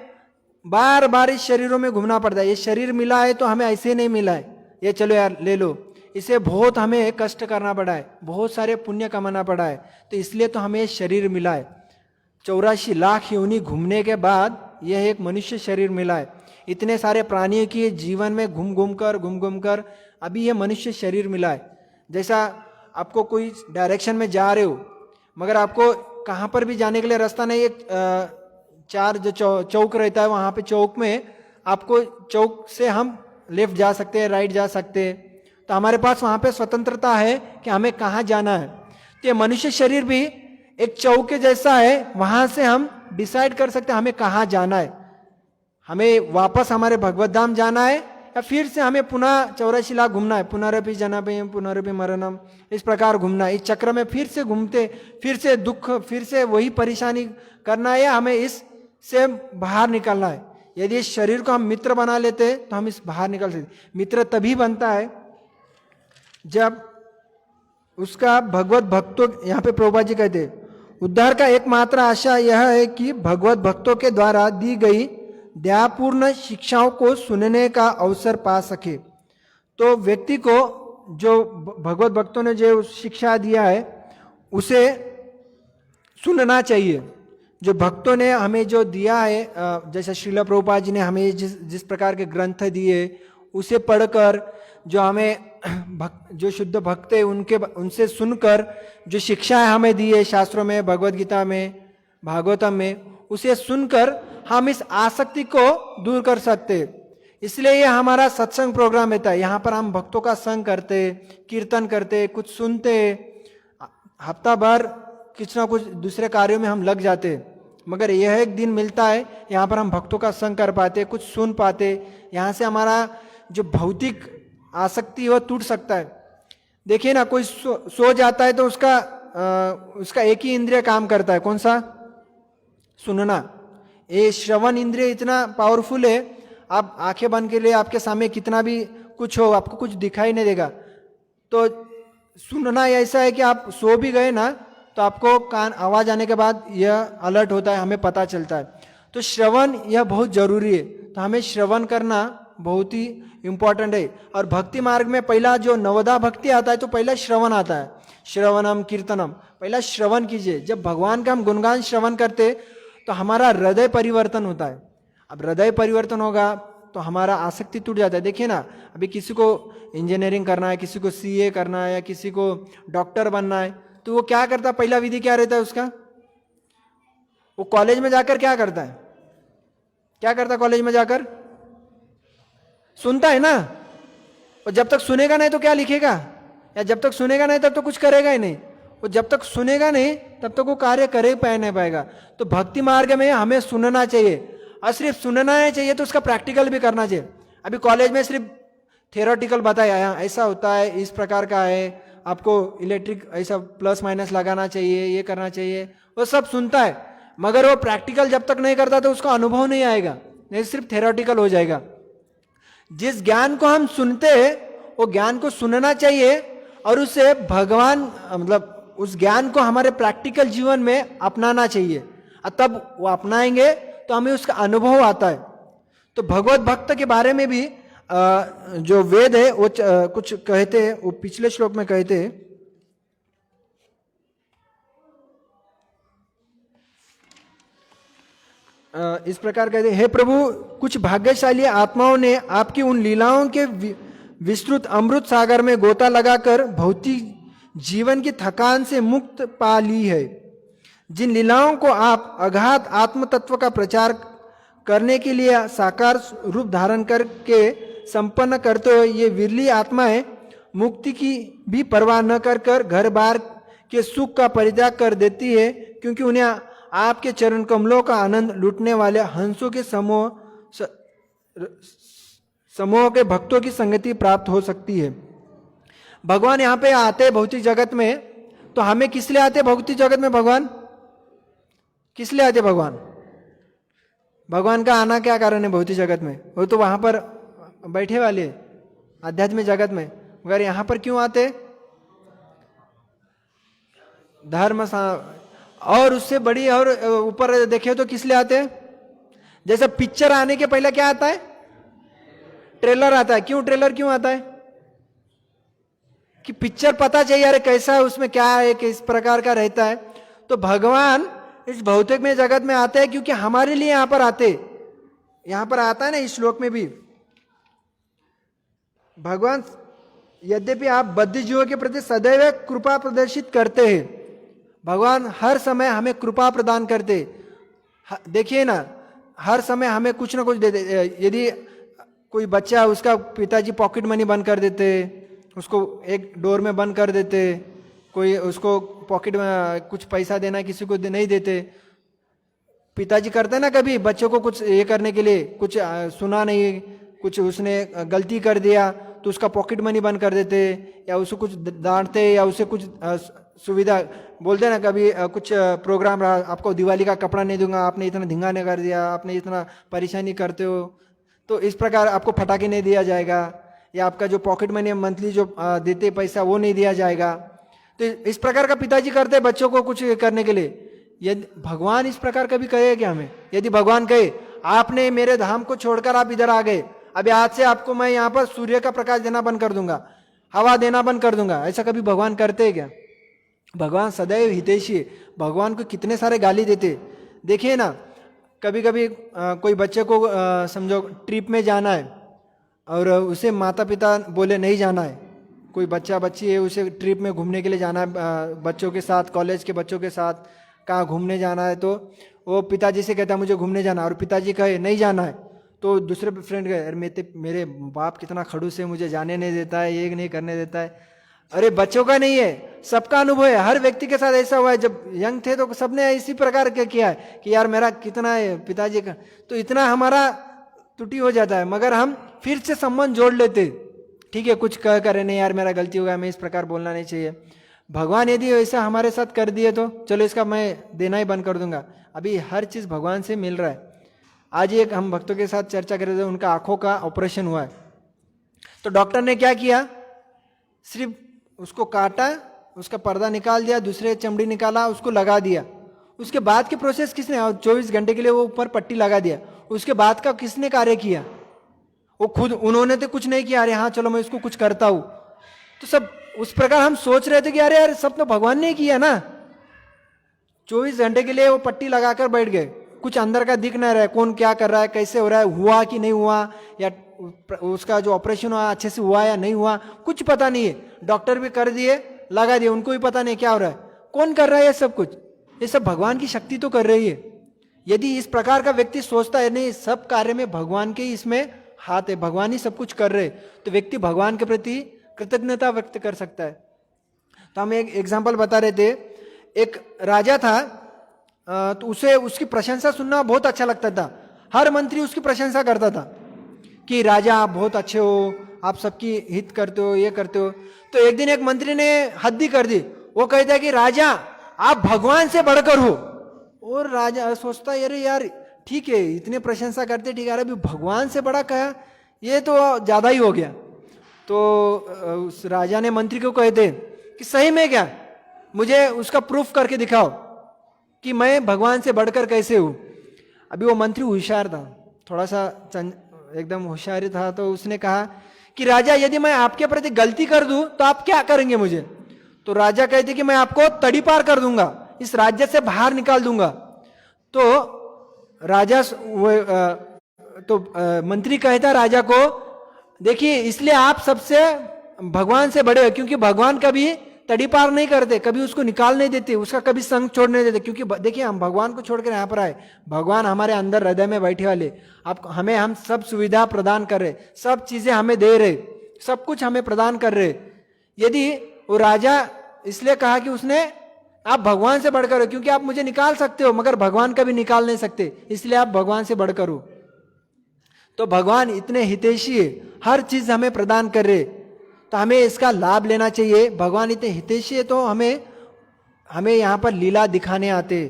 [SPEAKER 1] बार बार इस शरीरों में घूमना पड़ता है। ये शरीर मिला है तो हमें ऐसे नहीं मिला है, ये चलो यार ले लो, इसे बहुत हमें कष्ट करना पड़ा है, बहुत सारे पुण्य कमाना पड़ा है, तो इसलिए तो हमें शरीर मिला है। 84 लाख योनि घूमने के बाद यह एक मनुष्य शरीर मिला है। इतने सारे प्राणियों की जीवन में घूम घूम कर अभी यह मनुष्य शरीर मिला है। जैसा आपको कोई डायरेक्शन में जा रहे हो, मगर आपको कहाँ पर भी जाने के लिए रास्ता नहीं, एक 4 जो चौक रहता है, वहाँ पे चौक में आपको चौक से हम लेफ्ट जा सकते हैं, राइट जा सकते हैं, तो हमारे पास वहाँ पे स्वतंत्रता है कि हमें कहाँ जाना है। तो ये मनुष्य शरीर भी एक चौक के जैसा है, वहाँ से हम डिसाइड कर सकते हैं हमें कहाँ जाना है। हमें वापस हमारे भगवत धाम जाना है, या फिर से हमें पुनः 84 लाख घूमना है, पुनरपि जन्म पुनरपि मरणम, इस प्रकार घूमना है। इस चक्र में फिर से घूमते, फिर से दुख, फिर से वही परेशानी करना है, हमें इस से बाहर निकलना है। यदि इस शरीर को हम मित्र बना लेते तो हम इस बाहर निकल सकते। मित्र तभी बनता है जब उसका भगवत भक्तों, यहाँ पे प्रभुपाद जी कहते उद्धार का एकमात्र आशा यह है कि भगवत भक्तों के द्वारा दी गई दयापूर्ण शिक्षाओं को सुनने का अवसर पा सके। तो व्यक्ति को जो भगवत भक्तों ने जो शिक्षा दिया है उसे सुनना चाहिए। जो भक्तों ने हमें जो दिया है, जैसे श्रील प्रभुपाद जी ने हमें जिस प्रकार के ग्रंथ दिए उसे पढ़कर जो हमें जो शुद्ध भक्त है उनसे सुनकर जो शिक्षाएं हमें दी है शास्त्रों में, भगवद गीता में, भागवतम में, उसे सुनकर हम इस आसक्ति को दूर कर सकते। इसलिए ये हमारा सत्संग प्रोग्राम रहता है। यहाँ पर हम भक्तों का संग करते, कीर्तन करते, कुछ सुनते, हफ्ता भर कुछ ना कुछ दूसरे कार्यों में हम लग जाते, मगर यह एक दिन मिलता है यहाँ पर हम भक्तों का संग कर पाते, कुछ सुन पाते। यहाँ से हमारा जो भौतिक आसक्ति है वह टूट सकता है। देखिए ना, कोई सो जाता है तो उसका एक ही इंद्रिय काम करता है, कौन सा? सुनना। ये श्रवण इंद्रिय इतना पावरफुल है, आप आंखें बंद के लिए आपके सामने कितना भी कुछ हो, आपको कुछ दिखाई नहीं देगा। तो सुनना ऐसा है कि आप सो भी गए ना तो आपको कान आवाज आने के बाद यह अलर्ट होता है, हमें पता चलता है। तो श्रवण यह बहुत जरूरी है। तो हमें श्रवण करना बहुत ही इंपॉर्टेंट है। और भक्ति मार्ग में पहला जो नवदा भक्ति आता है तो पहला श्रवण आता है, श्रवणम कीर्तनम। पहला श्रवण कीजिए। जब भगवान का हम गुणगान श्रवण करते तो हमारा हृदय परिवर्तन होता है। अब हृदय परिवर्तन होगा तो हमारा आसक्ति टूट जाता है। देखिए ना, अभी किसी को इंजीनियरिंग करना है, किसी को सीए करना है, या किसी को डॉक्टर बनना है, तो वो क्या करता है? पहला विधि क्या रहता है उसका? वो कॉलेज में जाकर क्या करता है? क्या करता है कॉलेज में जाकर? सुनता है ना। और जब तक सुनेगा नहीं तो क्या लिखेगा? या जब तक सुनेगा नहीं तब तो कुछ करेगा ही नहीं। वो जब तक सुनेगा नहीं तब तक वो कार्य करे नहीं पाएगा। तो भक्ति मार्ग में हमें सुनना चाहिए, और सिर्फ सुनना नहीं चाहिए तो उसका प्रैक्टिकल भी करना चाहिए। अभी कॉलेज में सिर्फ थियोरेटिकल बताया, ऐसा होता है, इस प्रकार का है, आपको इलेक्ट्रिक ऐसा प्लस माइनस लगाना चाहिए, ये करना चाहिए, वो सब सुनता है, मगर वो प्रैक्टिकल जब तक नहीं करता तो उसका अनुभव नहीं आएगा, नहीं सिर्फ थियोरेटिकल हो जाएगा। जिस ज्ञान को हम सुनते हैं वो ज्ञान को सुनना चाहिए, और उसे भगवान मतलब उस ज्ञान को हमारे प्रैक्टिकल जीवन में अपनाना चाहिए। और तब वो अपनाएंगे तो हमें उसका अनुभव आता है। तो भगवत भक्त के बारे में भी जो वेद है वो कुछ कहते हैं। वो पिछले श्लोक में कहते हैं, इस प्रकार कहते हैं, हे प्रभु, कुछ भाग्यशाली आत्माओं ने आपकी उन लीलाओं के विस्तृत अमृत सागर में गोता लगाकर भौतिक जीवन की थकान से मुक्त पा ली है। जिन लीलाओं को आप अगाध आत्म तत्व का प्रचार करने के लिए साकार रूप धारण करके संपन्न करते हो, ये विरली आत्माएं मुक्ति की भी परवाह न कर कर घर बार के सुख का परित्याग कर देती है, क्योंकि उन्हें आपके चरण कमलों का आनंद लूटने वाले हंसों के समूह के भक्तों की संगति प्राप्त हो सकती है। भगवान यहाँ पे आते भौतिक जगत में, तो हमें किस लिए आते भौतिक जगत में? भगवान किस लिए आते? भगवान का आना क्या कारण है भौतिक जगत में? वो तो वहां पर बैठे वाले आध्यात्मिक जगत में, मगर यहाँ पर क्यों आते? धर्म और उससे बड़ी और ऊपर देखे तो किस लिए आते? जैसे पिक्चर आने के पहले क्या आता है? ट्रेलर आता है। क्यों ट्रेलर क्यों आता है? कि पिक्चर पता चाहिए अरे कैसा है, उसमें क्या है, किस प्रकार का रहता है। तो भगवान इस भौतिक में जगत में आते हैं क्योंकि हमारे लिए यहाँ पर आते। यहाँ पर आता है ना इस श्लोक में भी, भगवान यद्यपि आप बद्ध जीवों के प्रति सदैव कृपा प्रदर्शित करते हैं, भगवान हर समय हमें कृपा प्रदान करते। देखिए ना, हर समय हमें कुछ ना कुछ देते। यदि कोई बच्चा, उसका पिताजी पॉकेट मनी बंद कर देते, उसको एक डोर में बंद कर देते, कोई उसको पॉकेट में कुछ पैसा देना किसी को नहीं देते। पिताजी करते ना कभी बच्चों को कुछ ये करने के लिए, कुछ सुना नहीं, कुछ उसने गलती कर दिया तो उसका पॉकेट मनी बंद कर देते, या उसको कुछ डांटते, या उसे कुछ सुविधा बोलते ना। कभी कुछ प्रोग्राम रहा, आपको दिवाली का कपड़ा नहीं दूंगा, आपने इतना धिंगाने कर दिया, आपने इतना परेशानी करते हो, तो इस प्रकार आपको फटाके नहीं दिया जाएगा, या आपका जो पॉकेट मनी मंथली जो देते पैसा वो नहीं दिया जाएगा। तो इस प्रकार का पिताजी करते बच्चों को कुछ करने के लिए। यदि भगवान इस प्रकार का भी कहे क्या हमें? यदि भगवान कहे आपने मेरे धाम को छोड़कर आप इधर आ गए, अभी आज से आपको मैं यहाँ पर सूर्य का प्रकाश देना बंद कर दूंगा, हवा देना बंद कर दूंगा, ऐसा कभी भगवान करते हैं क्या? भगवान सदैव हितैषी है। भगवान को कितने सारे गाली देते। देखिए ना, कभी कभी कोई बच्चे को समझो ट्रिप में जाना है, और उसे माता पिता बोले नहीं जाना है, कोई बच्चा बच्ची है उसे ट्रिप में घूमने के लिए जाना है बच्चों के साथ, कॉलेज के बच्चों के साथ कहाँ घूमने जाना है, तो वो पिताजी से कहता है मुझे घूमने जाना है, और पिताजी कहे नहीं जाना है, तो दूसरे फ्रेंड कहे अरे मेरे बाप कितना खड़ूस है, मुझे जाने नहीं देता है, ये नहीं करने देता है। अरे बच्चों का नहीं है, सबका अनुभव है, हर व्यक्ति के साथ ऐसा हुआ है। जब यंग थे तो सबने इसी प्रकार के किया है कि यार मेरा कितना है पिताजी का, तो इतना हमारा त्रुटि हो जाता है, मगर हम फिर से संबंध जोड़ लेते, ठीक है कुछ कह करे नहीं यार मेरा गलती हो गया, मैं इस प्रकार बोलना नहीं चाहिए। भगवान यदि ऐसा हमारे साथ कर दिए तो चलो इसका मैं देना ही बंद कर दूंगा। अभी हर चीज़ भगवान से मिल रहा है। आज एक हम भक्तों के साथ चर्चा कर रहे थे, उनका आंखों का ऑपरेशन हुआ है, तो डॉक्टर ने क्या किया, सिर्फ उसको काटा, उसका पर्दा निकाल दिया, दूसरे चमड़ी निकाला, उसको लगा दिया। उसके बाद के प्रोसेस किसने, 24 घंटे के लिए वो ऊपर पट्टी लगा दिया, उसके बाद का किसने कार्य किया, वो खुद, उन्होंने तो कुछ नहीं किया, अरे हाँ चलो मैं इसको कुछ करता हूं। तो सब उस प्रकार हम सोच रहे थे कि अरे यार सब तो भगवान ने किया ना। 24 घंटे के लिए वो पट्टी लगाकर बैठ गए, कुछ अंदर का दिख नहीं रहा है, कौन क्या कर रहा है, कैसे हो रहा है, हुआ कि नहीं हुआ, या उसका जो ऑपरेशन हुआ अच्छे से हुआ या नहीं हुआ, कुछ पता नहीं है। डॉक्टर भी कर दिए, लगा दिए, उनको भी पता नहीं क्या हो रहा है, कौन कर रहा है ये सब कुछ, ये सब भगवान की शक्ति तो कर रही है। यदि इस प्रकार का व्यक्ति सोचता है नहीं सब कार्य में भगवान के इसमें हाथ है, भगवान ही सब कुछ कर रहे, तो व्यक्ति भगवान के प्रति कृतज्ञता व्यक्त कर सकता है। तो हम एक एग्जाम्पल बता रहे थे, एक राजा था, तो उसे उसकी प्रशंसा सुनना बहुत अच्छा लगता था, हर मंत्री उसकी प्रशंसा करता था कि राजा आप बहुत अच्छे हो, आप सबकी हित करते हो, ये करते हो। तो एक दिन एक मंत्री ने हद ही कर दी, वो कहता है कि राजा आप भगवान से बढ़कर हो। और राजा सोचता है अरे यार ठीक है इतने प्रशंसा करते, ठीक है, अरे अभी भगवान से बड़ा कहा, ये तो ज्यादा ही हो गया। तो उस राजा ने मंत्री को कहते कि सही में क्या, मुझे उसका प्रूफ करके दिखाओ कि मैं भगवान से बढ़कर कैसे हूं। अभी वो मंत्री होशियार था, थोड़ा सा एकदम होशियारी था, तो उसने कहा कि राजा यदि मैं आपके प्रति गलती कर दूं तो आप क्या करेंगे मुझे। तो राजा कहते कि मैं आपको तड़ी पार कर दूंगा, इस राज्य से बाहर निकाल दूंगा। तो राजा मंत्री कहता राजा को, देखिए इसलिए आप सबसे भगवान से बड़े हो, क्योंकि भगवान कभी तड़ी पार नहीं करते, कभी उसको निकाल नहीं देते, उसका कभी संग छोड़ने देते। क्योंकि देखिए हम भगवान को छोड़कर यहाँ पर आए, भगवान हमारे अंदर हृदय में बैठे वाले, आप हमें हम सब सुविधा प्रदान कर रहे, सब चीजें हमें दे रहे, सब कुछ हमें प्रदान कर रहे। यदि वो राजा इसलिए कहा कि उसने आप भगवान से बढ़कर हो, क्योंकि आप मुझे निकाल सकते हो मगर भगवान कभी निकाल नहीं सकते, इसलिए आप भगवान से बढ़कर हो। तो भगवान इतने हितैषी है, हर चीज हमें प्रदान कर रहे, तो हमें इसका लाभ लेना चाहिए। भगवान इतने हितैषी है तो हमें यहाँ पर लीला दिखाने आते,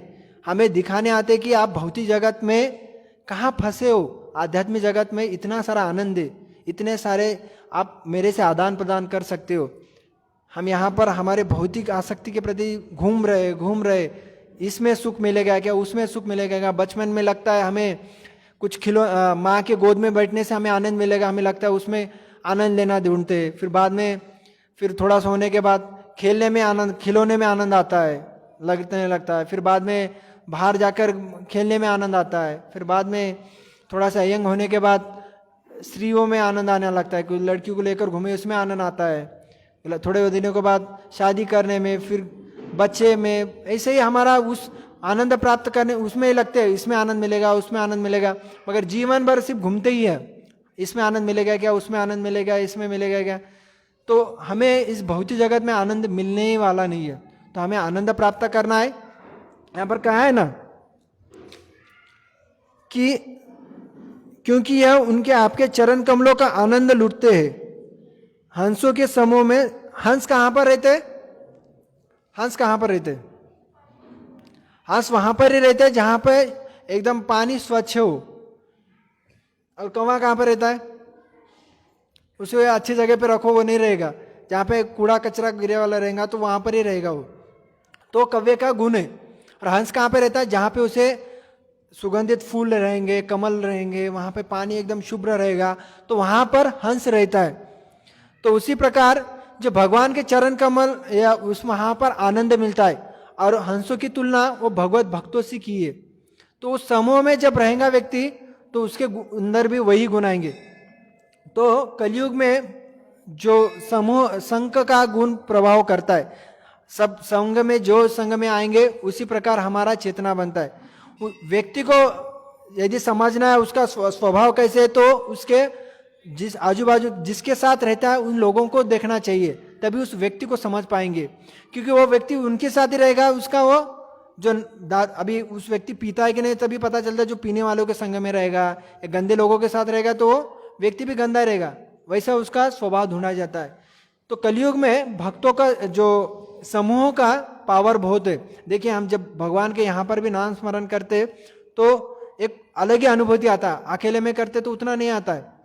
[SPEAKER 1] हमें दिखाने आते कि आप भौतिक जगत में कहाँ फंसे हो, आध्यात्मिक जगत में इतना सारा आनंद है, इतने सारे आप मेरे से आदान प्रदान कर सकते हो। हम यहाँ पर हमारे भौतिक आसक्ति के प्रति घूम रहे, इसमें सुख मिलेगा क्या, उसमें सुख मिलेगा क्या। बचपन में लगता है हमें कुछ माँ के गोद में बैठने से हमें आनंद मिलेगा, हमें लगता है उसमें आनंद लेना ढूंढते, फिर बाद में फिर थोड़ा सा होने के बाद खेलने में आनंद, खिलौने में आनंद आता है, लगता है, फिर बाद में बाहर जाकर खेलने में आनंद आता है, फिर बाद में थोड़ा सा यंग होने के बाद स्त्रियों में आनंद आने लगता है, कोई लड़कियों को लेकर घूमे उसमें आनंद आता है, थोड़े दिनों के बाद शादी करने में, फिर बच्चे में, ऐसे ही हमारा उस आनंद प्राप्त करने उसमें ही लगते हैं, इसमें आनंद मिलेगा, उसमें आनंद मिलेगा, मगर जीवन भर सिर्फ घूमते ही है, इसमें आनंद मिलेगा क्या, उसमें आनंद मिलेगा, इसमें मिलेगा क्या। तो हमें इस भौतिक जगत में आनंद मिलने ही वाला नहीं है, तो हमें आनंद प्राप्त करना है। यहाँ पर कहा है ना कि क्योंकि यह उनके आपके चरण कमलों का आनंद लुटते हैं। हंसों के समूह में, हंस कहाँ पर रहते, हंस कहाँ पर रहते, हंस वहां पर ही रहते हैं जहां पर एकदम पानी स्वच्छ हो। और कौवा कहाँ पर रहता है, उसे अच्छी जगह पे रखो वो नहीं रहेगा, जहाँ पे कूड़ा कचरा गिरे वाला रहेगा तो वहां पर ही रहेगा वो, तो कौवे का गुण है। और हंस कहाँ पे रहता है, जहाँ पे उसे सुगंधित फूल रहेंगे, कमल रहेंगे, वहां पे पानी एकदम शुभ्र रहेगा, तो वहां पर हंस रहता है। तो उसी प्रकार जो भगवान के चरण कमल या उस वहां पर आनंद मिलता है, और हंसों की तुलना वो भगवत भक्तों से की है। तो उस समूह में जब रहेगा व्यक्ति तो उसके अंदर भी वही गुण आएंगे, तो कलयुग में जो समूह संघ का गुण प्रभाव करता है, सब संघ में जो संघ में आएंगे उसी प्रकार हमारा चेतना बनता है। व्यक्ति को यदि समझना है उसका स्वभाव कैसे है, तो उसके जिस आजू बाजू जिसके साथ रहता है उन लोगों को देखना चाहिए, तभी उस व्यक्ति को समझ पाएंगे। क्योंकि वो व्यक्ति उनके साथ ही रहेगा, उसका वो जो अभी उस व्यक्ति पीता है कि नहीं तभी पता चलता है। जो पीने वालों के संग में रहेगा या गंदे लोगों के साथ रहेगा तो वो व्यक्ति भी गंदा रहेगा, वैसा उसका स्वभाव ढूंढा जाता है। तो कलयुग में भक्तों का जो समूहों का पावर बहुत है। देखिए हम जब भगवान के यहाँ पर भी नाम स्मरण करते तो एक अलग ही अनुभूति आता है, अकेले में करते तो उतना नहीं आता है।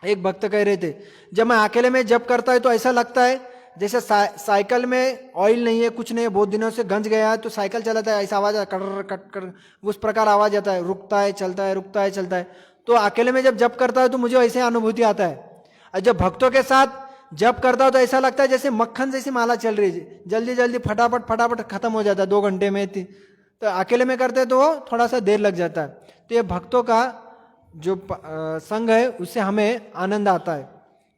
[SPEAKER 1] एक भक्त कह रहे थे, जब मैं अकेले में जब करता है तो ऐसा लगता है जैसे साइकिल में ऑयल नहीं है, कुछ नहीं है, बहुत दिनों से गंज गया है, तो साइकिल चलाता है ऐसा आवाज आता है, कट कट कर उस प्रकार आवाज आता है, रुकता है चलता है, रुकता है चलता है। तो अकेले में जब जप करता है तो मुझे ऐसे अनुभूति आता है। और जब भक्तों के साथ जप करता हो तो ऐसा लगता है जैसे मक्खन जैसी माला चल रही है, जल्दी जल्दी फटाफट फटाफट खत्म हो जाता है 2 घंटे में। तो अकेले में करते तो थोड़ा सा देर लग जाता है। तो ये भक्तों का जो संग है उससे हमें आनंद आता है।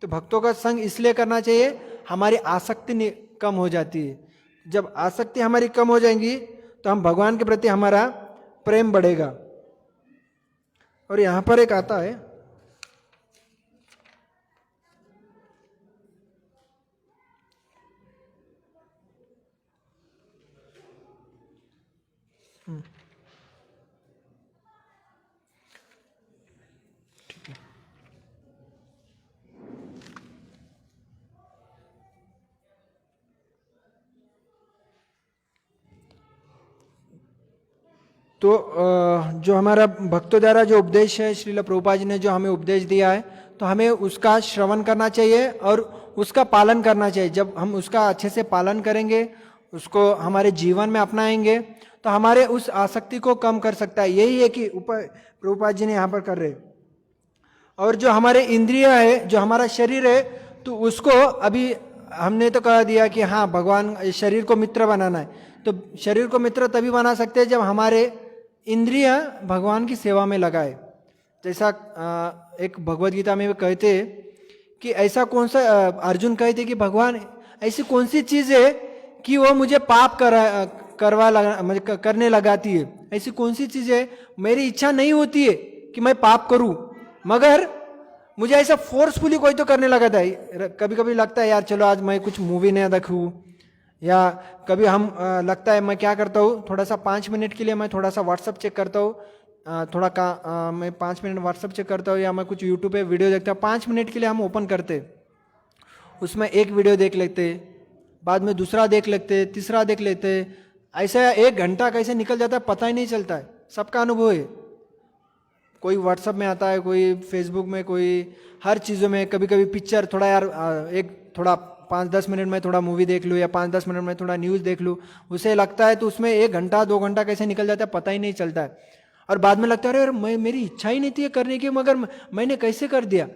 [SPEAKER 1] तो भक्तों का संग इसलिए करना चाहिए, हमारी आसक्ति कम हो जाती है। जब आसक्ति हमारी कम हो जाएंगी तो हम भगवान के प्रति हमारा प्रेम बढ़ेगा। और यहाँ पर एक आता है, तो जो हमारा भक्तों द्वारा जो उपदेश है, श्रील प्रभुपाद जी ने जो हमें उपदेश दिया है, तो हमें उसका श्रवण करना चाहिए और उसका पालन करना चाहिए। जब हम उसका अच्छे से पालन करेंगे, उसको हमारे जीवन में अपनाएंगे, तो हमारे उस आसक्ति को कम कर सकता है। यही है कि ऊपर प्रभुपाद जी ने यहाँ पर कर रहे। और जो हमारे इंद्रिय है, जो हमारा शरीर है, तो उसको अभी हमने तो कह दिया कि हाँ भगवान शरीर को मित्र बनाना है। तो शरीर को मित्र तभी बना सकते हैं जब हमारे इंद्रिय भगवान की सेवा में लगाए। जैसा एक भगवद गीता में कहते कि ऐसा कौन सा, अर्जुन कहते कि भगवान ऐसी कौन सी चीज है कि वो मुझे पाप करने लगाती है। ऐसी कौन सी चीज है, मेरी इच्छा नहीं होती है कि मैं पाप करूं, मगर मुझे ऐसा फोर्सफुली कोई तो करने लगाता है। कभी कभी लगता है यार चलो आज मैं कुछ मूवी नहीं देखूं, या कभी हम लगता है मैं क्या करता हूँ, थोड़ा सा 5 मिनट के लिए मैं थोड़ा सा व्हाट्सअप चेक करता हूँ, मैं 5 मिनट व्हाट्सअप चेक करता हूँ, या मैं कुछ यूट्यूब पे वीडियो देखता हूँ। 5 मिनट के लिए हम ओपन करते, उसमें एक वीडियो देख लेते, बाद में दूसरा देख लेते, तीसरा देख लेते, ऐसा 1 घंटा कैसे निकल जाता है पता ही नहीं चलता है। सबका अनुभव है, कोई व्हाट्सअप में आता है, कोई फेसबुक में, कोई हर चीज़ों में। कभी कभी पिक्चर थोड़ा यार एक थोड़ा 5-10 मिनट में थोड़ा मूवी देख लूँ, या 5-10 मिनट में थोड़ा न्यूज़ देख लूँ, उसे लगता है तो उसमें 1 घंटा 2 घंटा कैसे निकल जाता है पता ही नहीं चलता है। और बाद में लगता है अरे मैं, मेरी इच्छा ही नहीं थी करने की, मगर मैंने कैसे कर दिया।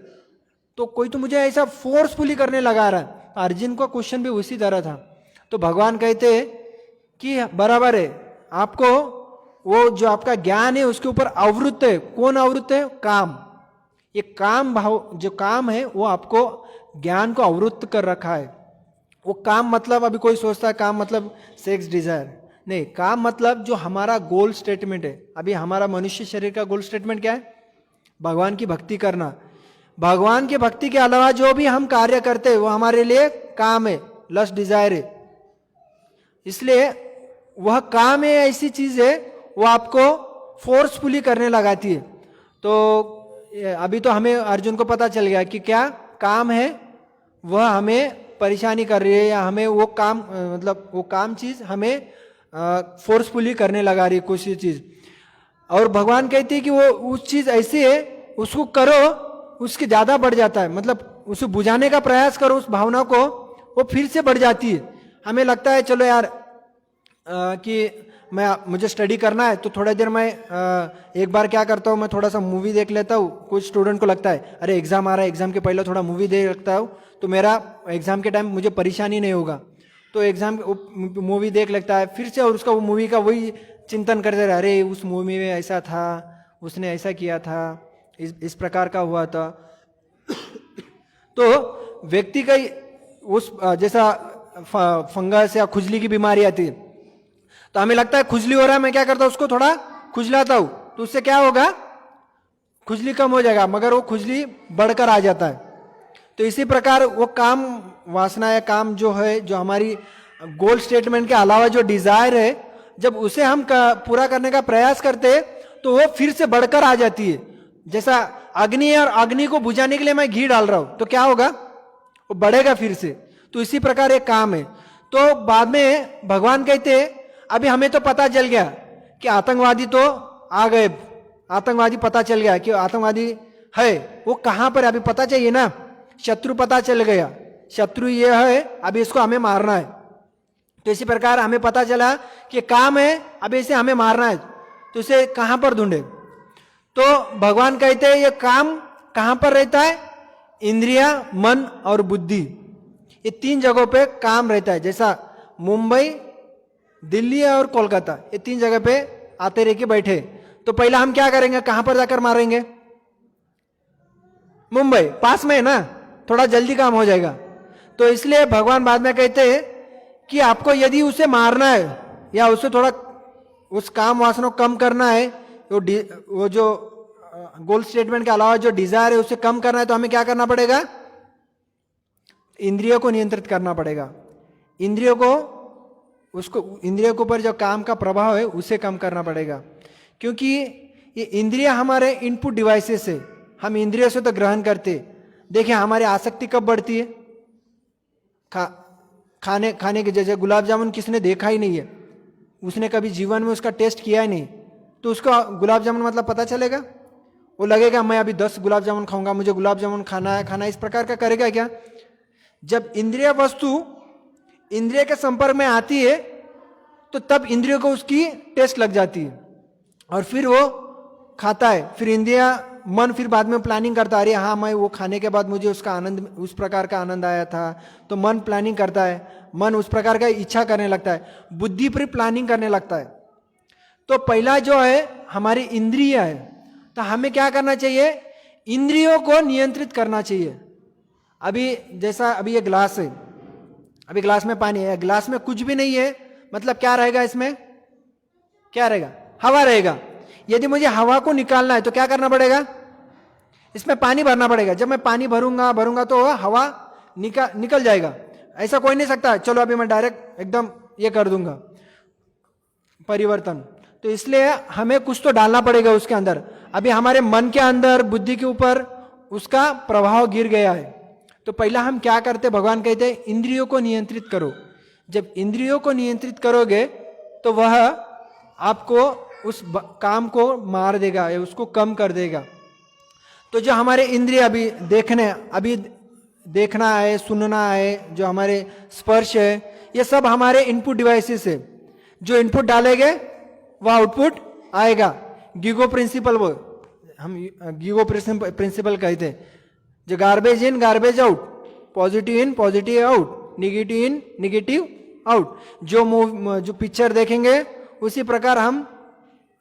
[SPEAKER 1] तो कोई तो मुझे ऐसा फोर्सफुली करने लगा रहा है। अर्जुन का क्वेश्चन भी उसी तरह था। तो भगवान कहते कि बराबर है, आपको वो जो आपका ज्ञान है उसके ऊपर आवृत्त है। कौन आवृत्त है? काम। ये काम भाव जो काम है वो आपको ज्ञान को आवृत्त कर रखा है। वो काम मतलब, अभी कोई सोचता है काम मतलब सेक्स डिजायर, नहीं। काम मतलब जो हमारा गोल स्टेटमेंट है। अभी हमारा मनुष्य शरीर का गोल स्टेटमेंट क्या है? भगवान की भक्ति करना। भगवान की भक्ति के अलावा जो भी हम कार्य करते हैं वो हमारे लिए काम है, लस्ट डिजायर है। इसलिए वह काम है, ऐसी चीज है वो आपको फोर्सफुली करने लगाती है। तो अभी तो हमें अर्जुन को पता चल गया कि क्या काम है, वह हमें परेशानी कर रही है, या हमें वो काम मतलब वो काम चीज हमें फोर्सफुली करने लगा रही है कोई चीज। और भगवान कहते हैं कि वो उस चीज ऐसी है, उसको करो, उसके ज्यादा बढ़ जाता है। मतलब उसे बुझाने का प्रयास करो उस भावना को, वो फिर से बढ़ जाती है। हमें लगता है चलो यार कि मुझे स्टडी करना है, तो थोड़ा देर मैं एक बार क्या करता हूँ, मैं थोड़ा सा मूवी देख लेता हूँ। कुछ स्टूडेंट को लगता है अरे एग्जाम आ रहा है, एग्जाम के पहले थोड़ा मूवी देख लेता हूँ तो मेरा एग्जाम के टाइम मुझे परेशानी नहीं होगा। तो एग्जाम मूवी देख लेता है फिर से, और उसका वो मूवी का वही चिंतन करते रहे, अरे उस मूवी में ऐसा था, उसने ऐसा किया था, इस प्रकार का हुआ था। तो व्यक्ति का उस जैसा फंगस या खुजली की बीमारी आती है, तो हमें लगता है खुजली हो रहा है, मैं क्या करता हूं, उसको थोड़ा खुजलाता हूं, तो उससे क्या होगा, खुजली कम हो जाएगा, मगर वो खुजली बढ़कर आ जाता है। तो इसी प्रकार वो काम वासना या काम जो है, जो हमारी गोल स्टेटमेंट के अलावा जो डिजायर है, जब उसे हम पूरा करने का प्रयास करते हैं तो वो फिर से बढ़कर आ जाती है। जैसा अग्नि है और अग्नि को बुझाने के लिए मैं घी डाल रहा हूं, तो क्या होगा, वो बढ़ेगा फिर से। तो इसी प्रकार एक काम है। तो बाद में भगवान कहते हैं अभी हमें तो पता चल गया कि आतंकवादी तो आ गए, आतंकवादी पता चल गया कि आतंकवादी है, वो कहां पर अभी पता चाहिए ना, शत्रु पता चल गया, शत्रु ये है, अभी इसको हमें मारना है। तो इसी प्रकार हमें पता चला कि काम है, अभी इसे हमें मारना है, तो इसे कहां पर ढूंढे। तो भगवान कहते हैं ये काम कहां पर रहता है, इंद्रिया, मन और बुद्धि, ये तीन जगहों पे काम रहता है। जैसा मुंबई, दिल्ली और कोलकाता, ये तीन जगह पे आते रह के बैठे, तो पहला हम क्या करेंगे, कहां पर जाकर मारेंगे, मुंबई, पास में है ना, थोड़ा जल्दी काम हो जाएगा। तो इसलिए भगवान बाद में कहते हैं कि आपको यदि उसे मारना है या उसे थोड़ा उस काम वासना को कम करना है, वो जो गोल स्टेटमेंट के अलावा जो डिजायर है उसे कम करना है, तो हमें क्या करना पड़ेगा, इंद्रियों को नियंत्रित करना पड़ेगा। इंद्रियों को, उसको इंद्रियों के ऊपर जो काम का प्रभाव है उसे कम करना पड़ेगा, क्योंकि ये इंद्रिया हमारे इनपुट डिवाइसेस है, हम इंद्रियों से तो ग्रहण करते। देखिए हमारी आसक्ति कब बढ़ती है, खाने के, जैसे गुलाब जामुन किसने देखा ही नहीं है, उसने कभी जीवन में उसका टेस्ट किया ही नहीं, तो उसको गुलाब जामुन मतलब पता चलेगा, वो लगेगा मैं अभी 10 गुलाब जामुन खाऊंगा, मुझे गुलाब जामुन खाना है, इस प्रकार का करेगा क्या। जब इंद्रिय वस्तु इंद्रिय के संपर्क में आती है तो तब इंद्रियों को उसकी टेस्ट लग जाती है और फिर वो खाता है। फिर इंद्रिया, मन फिर बाद में प्लानिंग करता है, अरे हाँ मैं वो खाने के बाद मुझे उसका आनंद, उस प्रकार का आनंद आया था, तो मन प्लानिंग करता है, मन उस प्रकार का इच्छा करने लगता है, बुद्धि फिर प्लानिंग करने लगता है। तो पहला जो है हमारी इंद्रिय है, तो हमें क्या करना चाहिए, इंद्रियों को नियंत्रित करना चाहिए। अभी जैसा अभी ये ग्लास है, अभी ग्लास में पानी है, ग्लास में कुछ भी नहीं है, मतलब क्या रहेगा, इसमें क्या रहेगा, हवा रहेगा। यदि मुझे हवा को निकालना है तो क्या करना पड़ेगा, इसमें पानी भरना पड़ेगा। जब मैं पानी भरूंगा तो हवा निकल जाएगा। ऐसा कोई नहीं सकता चलो अभी मैं डायरेक्ट एकदम ये कर दूंगा परिवर्तन। तो इसलिए हमें कुछ तो डालना पड़ेगा उसके अंदर। अभी हमारे मन के अंदर, बुद्धि के ऊपर उसका प्रभाव गिर गया है, तो पहला हम क्या करते, भगवान कहते हैं इंद्रियों को नियंत्रित करो। जब इंद्रियों को नियंत्रित करोगे तो वह आपको उस काम को मार देगा या उसको कम कर देगा। तो जो हमारे इंद्रिय अभी देखना है, सुनना है, जो हमारे स्पर्श है, ये सब हमारे इनपुट डिवाइसेस है। जो इनपुट डालेंगे वह आउटपुट आएगा। गीगो प्रिंसिपल, वो हम गीगो प्रिंसिपल कहते हैं, जो garbage in garbage out, positive in positive out, negative in negative out. जो पिक्चर देखेंगे उसी प्रकार हम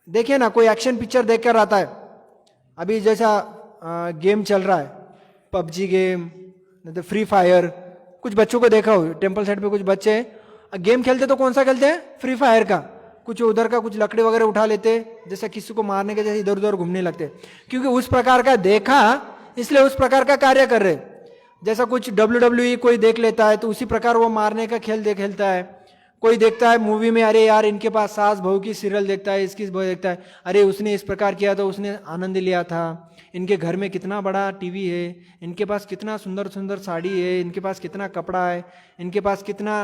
[SPEAKER 1] देखिए ना, कोई एक्शन पिक्चर देखकर आता है। अभी जैसा गेम चल रहा है, पबजी गेम, तो फ्री फायर, कुछ बच्चों को देखा हो टेम्पल साइड पे कुछ बच्चे गेम खेलते, तो कौन सा खेलते हैं, फ्री फायर का। कुछ उधर का कुछ लकड़ी वगैरह उठा लेते, जैसे किसी को मारने के जैसे इधर उधर घूमने लगते, क्योंकि उस प्रकार का देखा इसलिए उस प्रकार का कार्य कर रहे। जैसा कुछ WWE कोई देख लेता है तो उसी प्रकार वो मारने का खेल खेलता है। कोई देखता है मूवी में, अरे यार इनके पास सास बहू की सीरियल देखता है, इसकी बहू देखता है, अरे उसने इस प्रकार किया तो उसने आनंद लिया था, इनके घर में कितना बड़ा टीवी है, इनके पास कितना सुंदर सुंदर साड़ी है, इनके पास कितना कपड़ा है, इनके पास कितना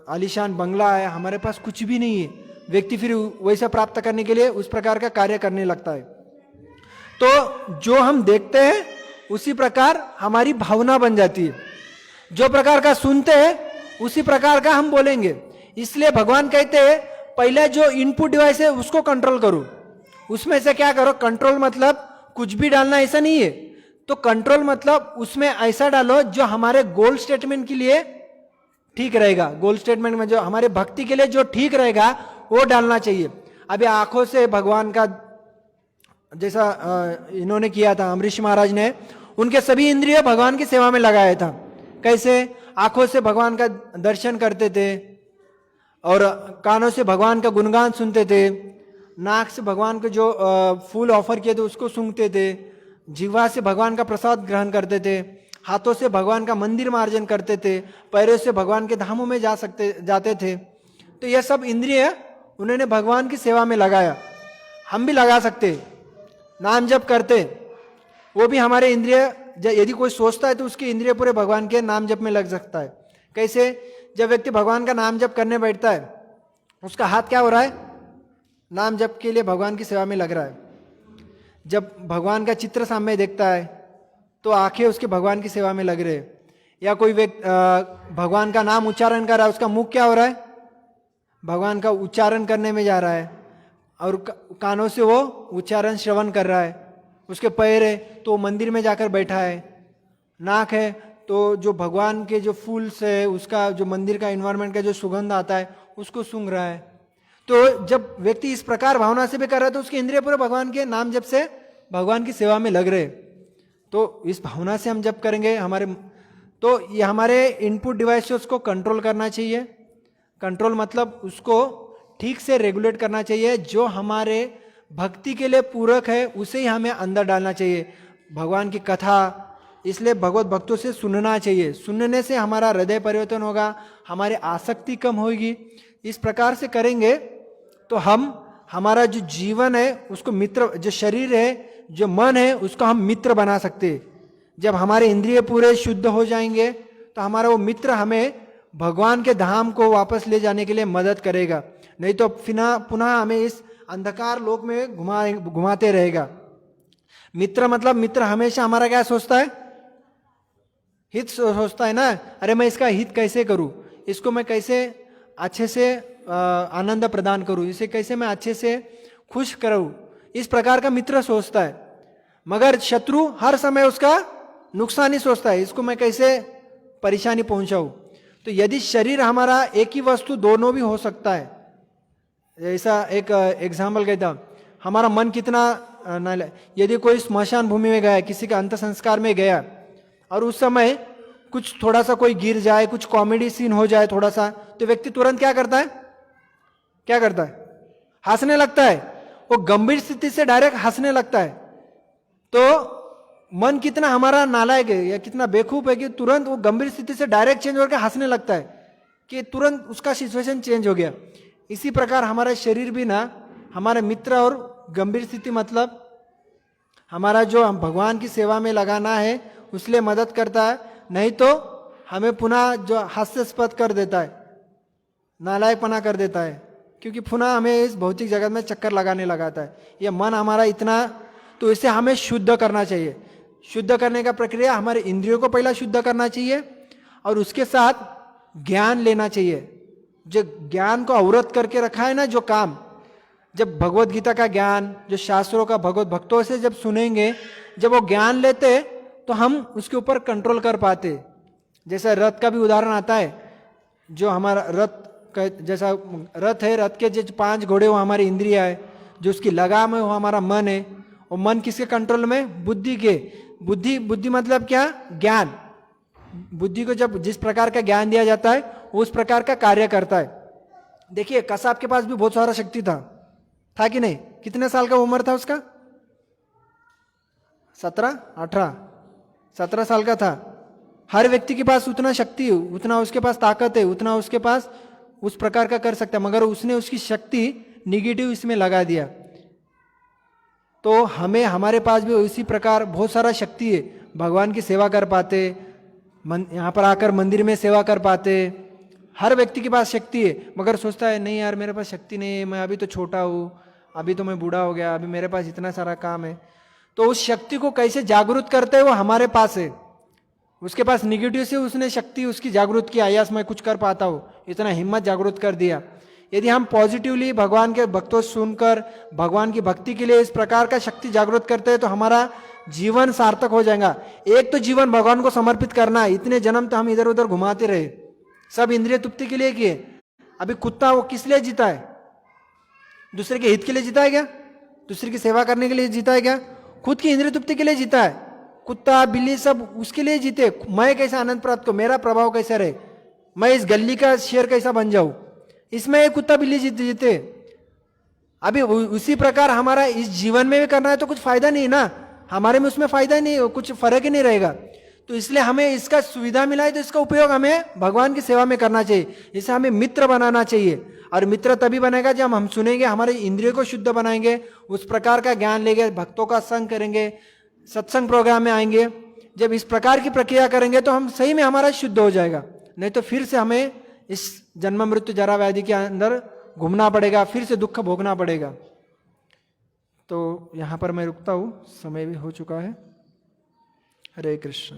[SPEAKER 1] आलीशान बंगला है, हमारे पास कुछ भी नहीं है। व्यक्ति फिर वैसा प्राप्त करने के लिए उस प्रकार का कार्य करने लगता है। तो जो हम देखते हैं उसी प्रकार हमारी भावना बन जाती है। जो प्रकार का सुनते हैं उसी प्रकार का हम बोलेंगे। इसलिए भगवान कहते हैं पहले जो इनपुट डिवाइस है उसको कंट्रोल करो। उसमें से क्या करो, कंट्रोल मतलब कुछ भी डालना ऐसा नहीं है। तो कंट्रोल मतलब उसमें ऐसा डालो जो हमारे गोल स्टेटमेंट के लिए ठीक रहेगा। गोल स्टेटमेंट में जो हमारे भक्ति के लिए जो ठीक रहेगा वो डालना चाहिए। अभी आंखों से भगवान का, जैसा इन्होंने किया था अमरीश महाराज ने, उनके सभी इंद्रिय भगवान की सेवा में लगाया था। कैसे? आंखों से भगवान का दर्शन करते थे, और कानों से भगवान का गुणगान सुनते थे, नाक से भगवान को जो फूल ऑफर किए थे उसको सूंघते थे, जिह्वा से भगवान का प्रसाद ग्रहण करते थे, हाथों से भगवान का मंदिर मार्जन करते थे, पैरों से भगवान के धामों में जाते थे। तो यह सब इंद्रिय उन्होंने भगवान की सेवा में लगाया। हम भी लगा सकते, नाम जप करते, वो भी हमारे इंद्रिय, यदि कोई सोचता है तो उसके इंद्रिय पूरे भगवान के नाम जप में लग सकता है। कैसे? जब व्यक्ति भगवान का नाम जप करने बैठता है, उसका हाथ क्या हो रहा है? नाम जप के लिए भगवान की सेवा में लग रहा है। जब भगवान का चित्र सामने देखता है तो आंखें उसके भगवान की सेवा में लग रहे हैं। या कोई व्यक्ति भगवान का नाम उच्चारण कर रहा है, उसका मुख क्या हो रहा है? भगवान का उच्चारण करने में जा रहा है, और कानों से वो उच्चारण श्रवण कर रहा है। उसके पैर है तो वो मंदिर में जाकर बैठा है। नाक है तो जो भगवान के जो फूल से उसका जो मंदिर का इन्वायरमेंट का जो सुगंध आता है उसको सूंघ रहा है। तो जब व्यक्ति इस प्रकार भावना से भी कर रहा है तो उसके इंद्रिय पूरे भगवान के नाम जप से भगवान की सेवा में लग रहे। तो इस भावना से हम जप करेंगे तो ये हमारे इनपुट डिवाइसेस को कंट्रोल करना चाहिए। कंट्रोल मतलब उसको ठीक से रेगुलेट करना चाहिए। जो हमारे भक्ति के लिए पूरक है उसे ही हमें अंदर डालना चाहिए। भगवान की कथा इसलिए भगवत भक्तों से सुनना चाहिए। सुनने से हमारा हृदय परिवर्तन होगा, हमारी आसक्ति कम होगी। इस प्रकार से करेंगे तो हमारा जो जीवन है उसको मित्र, जो शरीर है, जो मन है, उसको हम मित्र बना सकते हैं। जब हमारे इंद्रिय पूरे शुद्ध हो जाएंगे तो हमारा वो मित्र हमें भगवान के धाम को वापस ले जाने के लिए मदद करेगा। नहीं तो पुनः हमें इस अंधकार लोक में घुमाते रहेगा। मित्र मतलब मित्र हमेशा हमारा क्या सोचता है? हित सोचता है ना। अरे मैं इसका हित कैसे करूं, इसको मैं कैसे अच्छे से आनंद प्रदान करूं, इसे कैसे मैं अच्छे से खुश करूं, इस प्रकार का मित्र सोचता है। मगर शत्रु हर समय उसका नुकसान ही सोचता है, इसको मैं कैसे परेशानी पहुंचाऊं। तो यदि शरीर हमारा एक ही वस्तु दोनों भी हो सकता है। ऐसा एक एग्जाम्पल कहता, हमारा मन कितना यदि कोई स्मशान भूमि में गया, किसी का अंत संस्कार में गया, और उस समय कुछ थोड़ा सा कोई गिर जाए, कुछ कॉमेडी सीन हो जाए थोड़ा सा, तो व्यक्ति तुरंत क्या करता है? हंसने लगता है। वो गंभीर स्थिति से डायरेक्ट हंसने लगता है। तो मन कितना हमारा नालायक है या कितना बेवकूफ है कि तुरंत वो गंभीर स्थिति से डायरेक्ट चेंज होकर हंसने लगता है कि तुरंत उसका सिचुएशन चेंज हो गया। इसी प्रकार हमारा शरीर भी ना हमारे मित्र, और गंभीर स्थिति मतलब हमारा जो हम भगवान की सेवा में लगाना है उसलिए मदद करता है। नहीं तो हमें पुनः जो हास्यास्पद कर देता है, नालायकपना कर देता है, क्योंकि पुनः हमें इस भौतिक जगत में चक्कर लगाने लगाता है। यह मन हमारा इतना, तो इसे हमें शुद्ध करना चाहिए। शुद्ध करने का प्रक्रिया हमारे इंद्रियों को पहला शुद्ध करना चाहिए, और उसके साथ ज्ञान लेना चाहिए। जो ज्ञान को अवरुद्ध करके रखा है ना, जो काम, जब भगवत गीता का ज्ञान, जो शास्त्रों का भगवत भक्तों से जब सुनेंगे, जब वो ज्ञान लेते तो हम उसके ऊपर कंट्रोल कर पाते। जैसा रथ का भी उदाहरण आता है, जो हमारा रथ जैसा रथ है, रथ के जो 5 घोड़े वो हमारी इंद्रिया है, जो उसकी लगाम है वो हमारा मन है। और मन किसके कंट्रोल में? बुद्धि के। बुद्धि मतलब क्या? ज्ञान। बुद्धि को जब जिस प्रकार का ज्ञान दिया जाता है वो उस प्रकार का कार्य करता है। देखिए कसाब के पास भी बहुत सारा शक्ति था कि नहीं? कितने साल का उम्र था उसका? 17 साल का था। हर व्यक्ति के पास उतना शक्ति, उतना उसके पास ताकत है, उतना उसके पास उस प्रकार का कर सकता है, मगर उसने उसकी शक्ति निगेटिव इसमें लगा दिया। तो हमारे पास भी उसी प्रकार बहुत सारा शक्ति है। भगवान की सेवा कर पाते, यहाँ पर आकर मंदिर में सेवा कर पाते। हर व्यक्ति के पास शक्ति है, मगर सोचता है नहीं यार मेरे पास शक्ति नहीं है, मैं अभी तो छोटा हूँ, अभी तो मैं बूढ़ा हो गया, अभी मेरे पास इतना सारा काम है। तो उस शक्ति को कैसे जागरूक करते हैं वो हमारे पास है। उसके पास निगेटिव से उसने शक्ति उसकी जागरूक किया, यस मैं कुछ कर पाता हूँ, इतना हिम्मत जागरूक कर दिया। यदि हम पॉजिटिवली भगवान के भक्तों सुनकर भगवान की भक्ति के लिए इस प्रकार का शक्ति जागरूक करते हैं तो हमारा जीवन सार्थक हो जाएगा। एक तो जीवन भगवान को समर्पित करना है। इतने जन्म तो हम इधर उधर घुमाते रहे, सब इंद्रिय तृप्ति के लिए किए। अभी कुत्ता वो किस लिए जीता है? दूसरे के हित के लिए जीता है क्या? दूसरे की सेवा करने के लिए जीता है क्या? खुद की इंद्रिय तृप्ति के लिए जीता है। कुत्ता बिल्ली सब उसके लिए जीते, मैं कैसा आनंद प्राप्त करूं, मेरा प्रभाव कैसा रहे, मैं इस गली का शेर कैसा बन जाऊं, इसमें ये कुत्ता बिल्ली जीते। अभी उसी प्रकार हमारा इस जीवन में भी करना है तो कुछ फायदा नहीं ना, हमारे में उसमें फायदा नहीं, कुछ फर्क ही नहीं रहेगा। तो इसलिए हमें इसका सुविधा मिला है तो इसका उपयोग हमें भगवान की सेवा में करना चाहिए। इसे हमें मित्र बनाना चाहिए, और मित्र तभी बनेगा जब हम सुनेंगे, हमारे इंद्रियों को शुद्ध बनाएंगे, उस प्रकार का ज्ञान लेंगे, भक्तों का संग करेंगे, सत्संग प्रोग्राम में आएंगे। जब इस प्रकार की प्रक्रिया करेंगे तो हम सही में हमारा शुद्ध हो जाएगा, नहीं तो फिर से हमें इस जन्म मृत्यु जरा व्याधि के अंदर घूमना पड़ेगा, फिर से दुख भोगना पड़ेगा। तो यहाँ पर मैं रुकता हूँ, समय भी हो चुका है। हरे कृष्ण।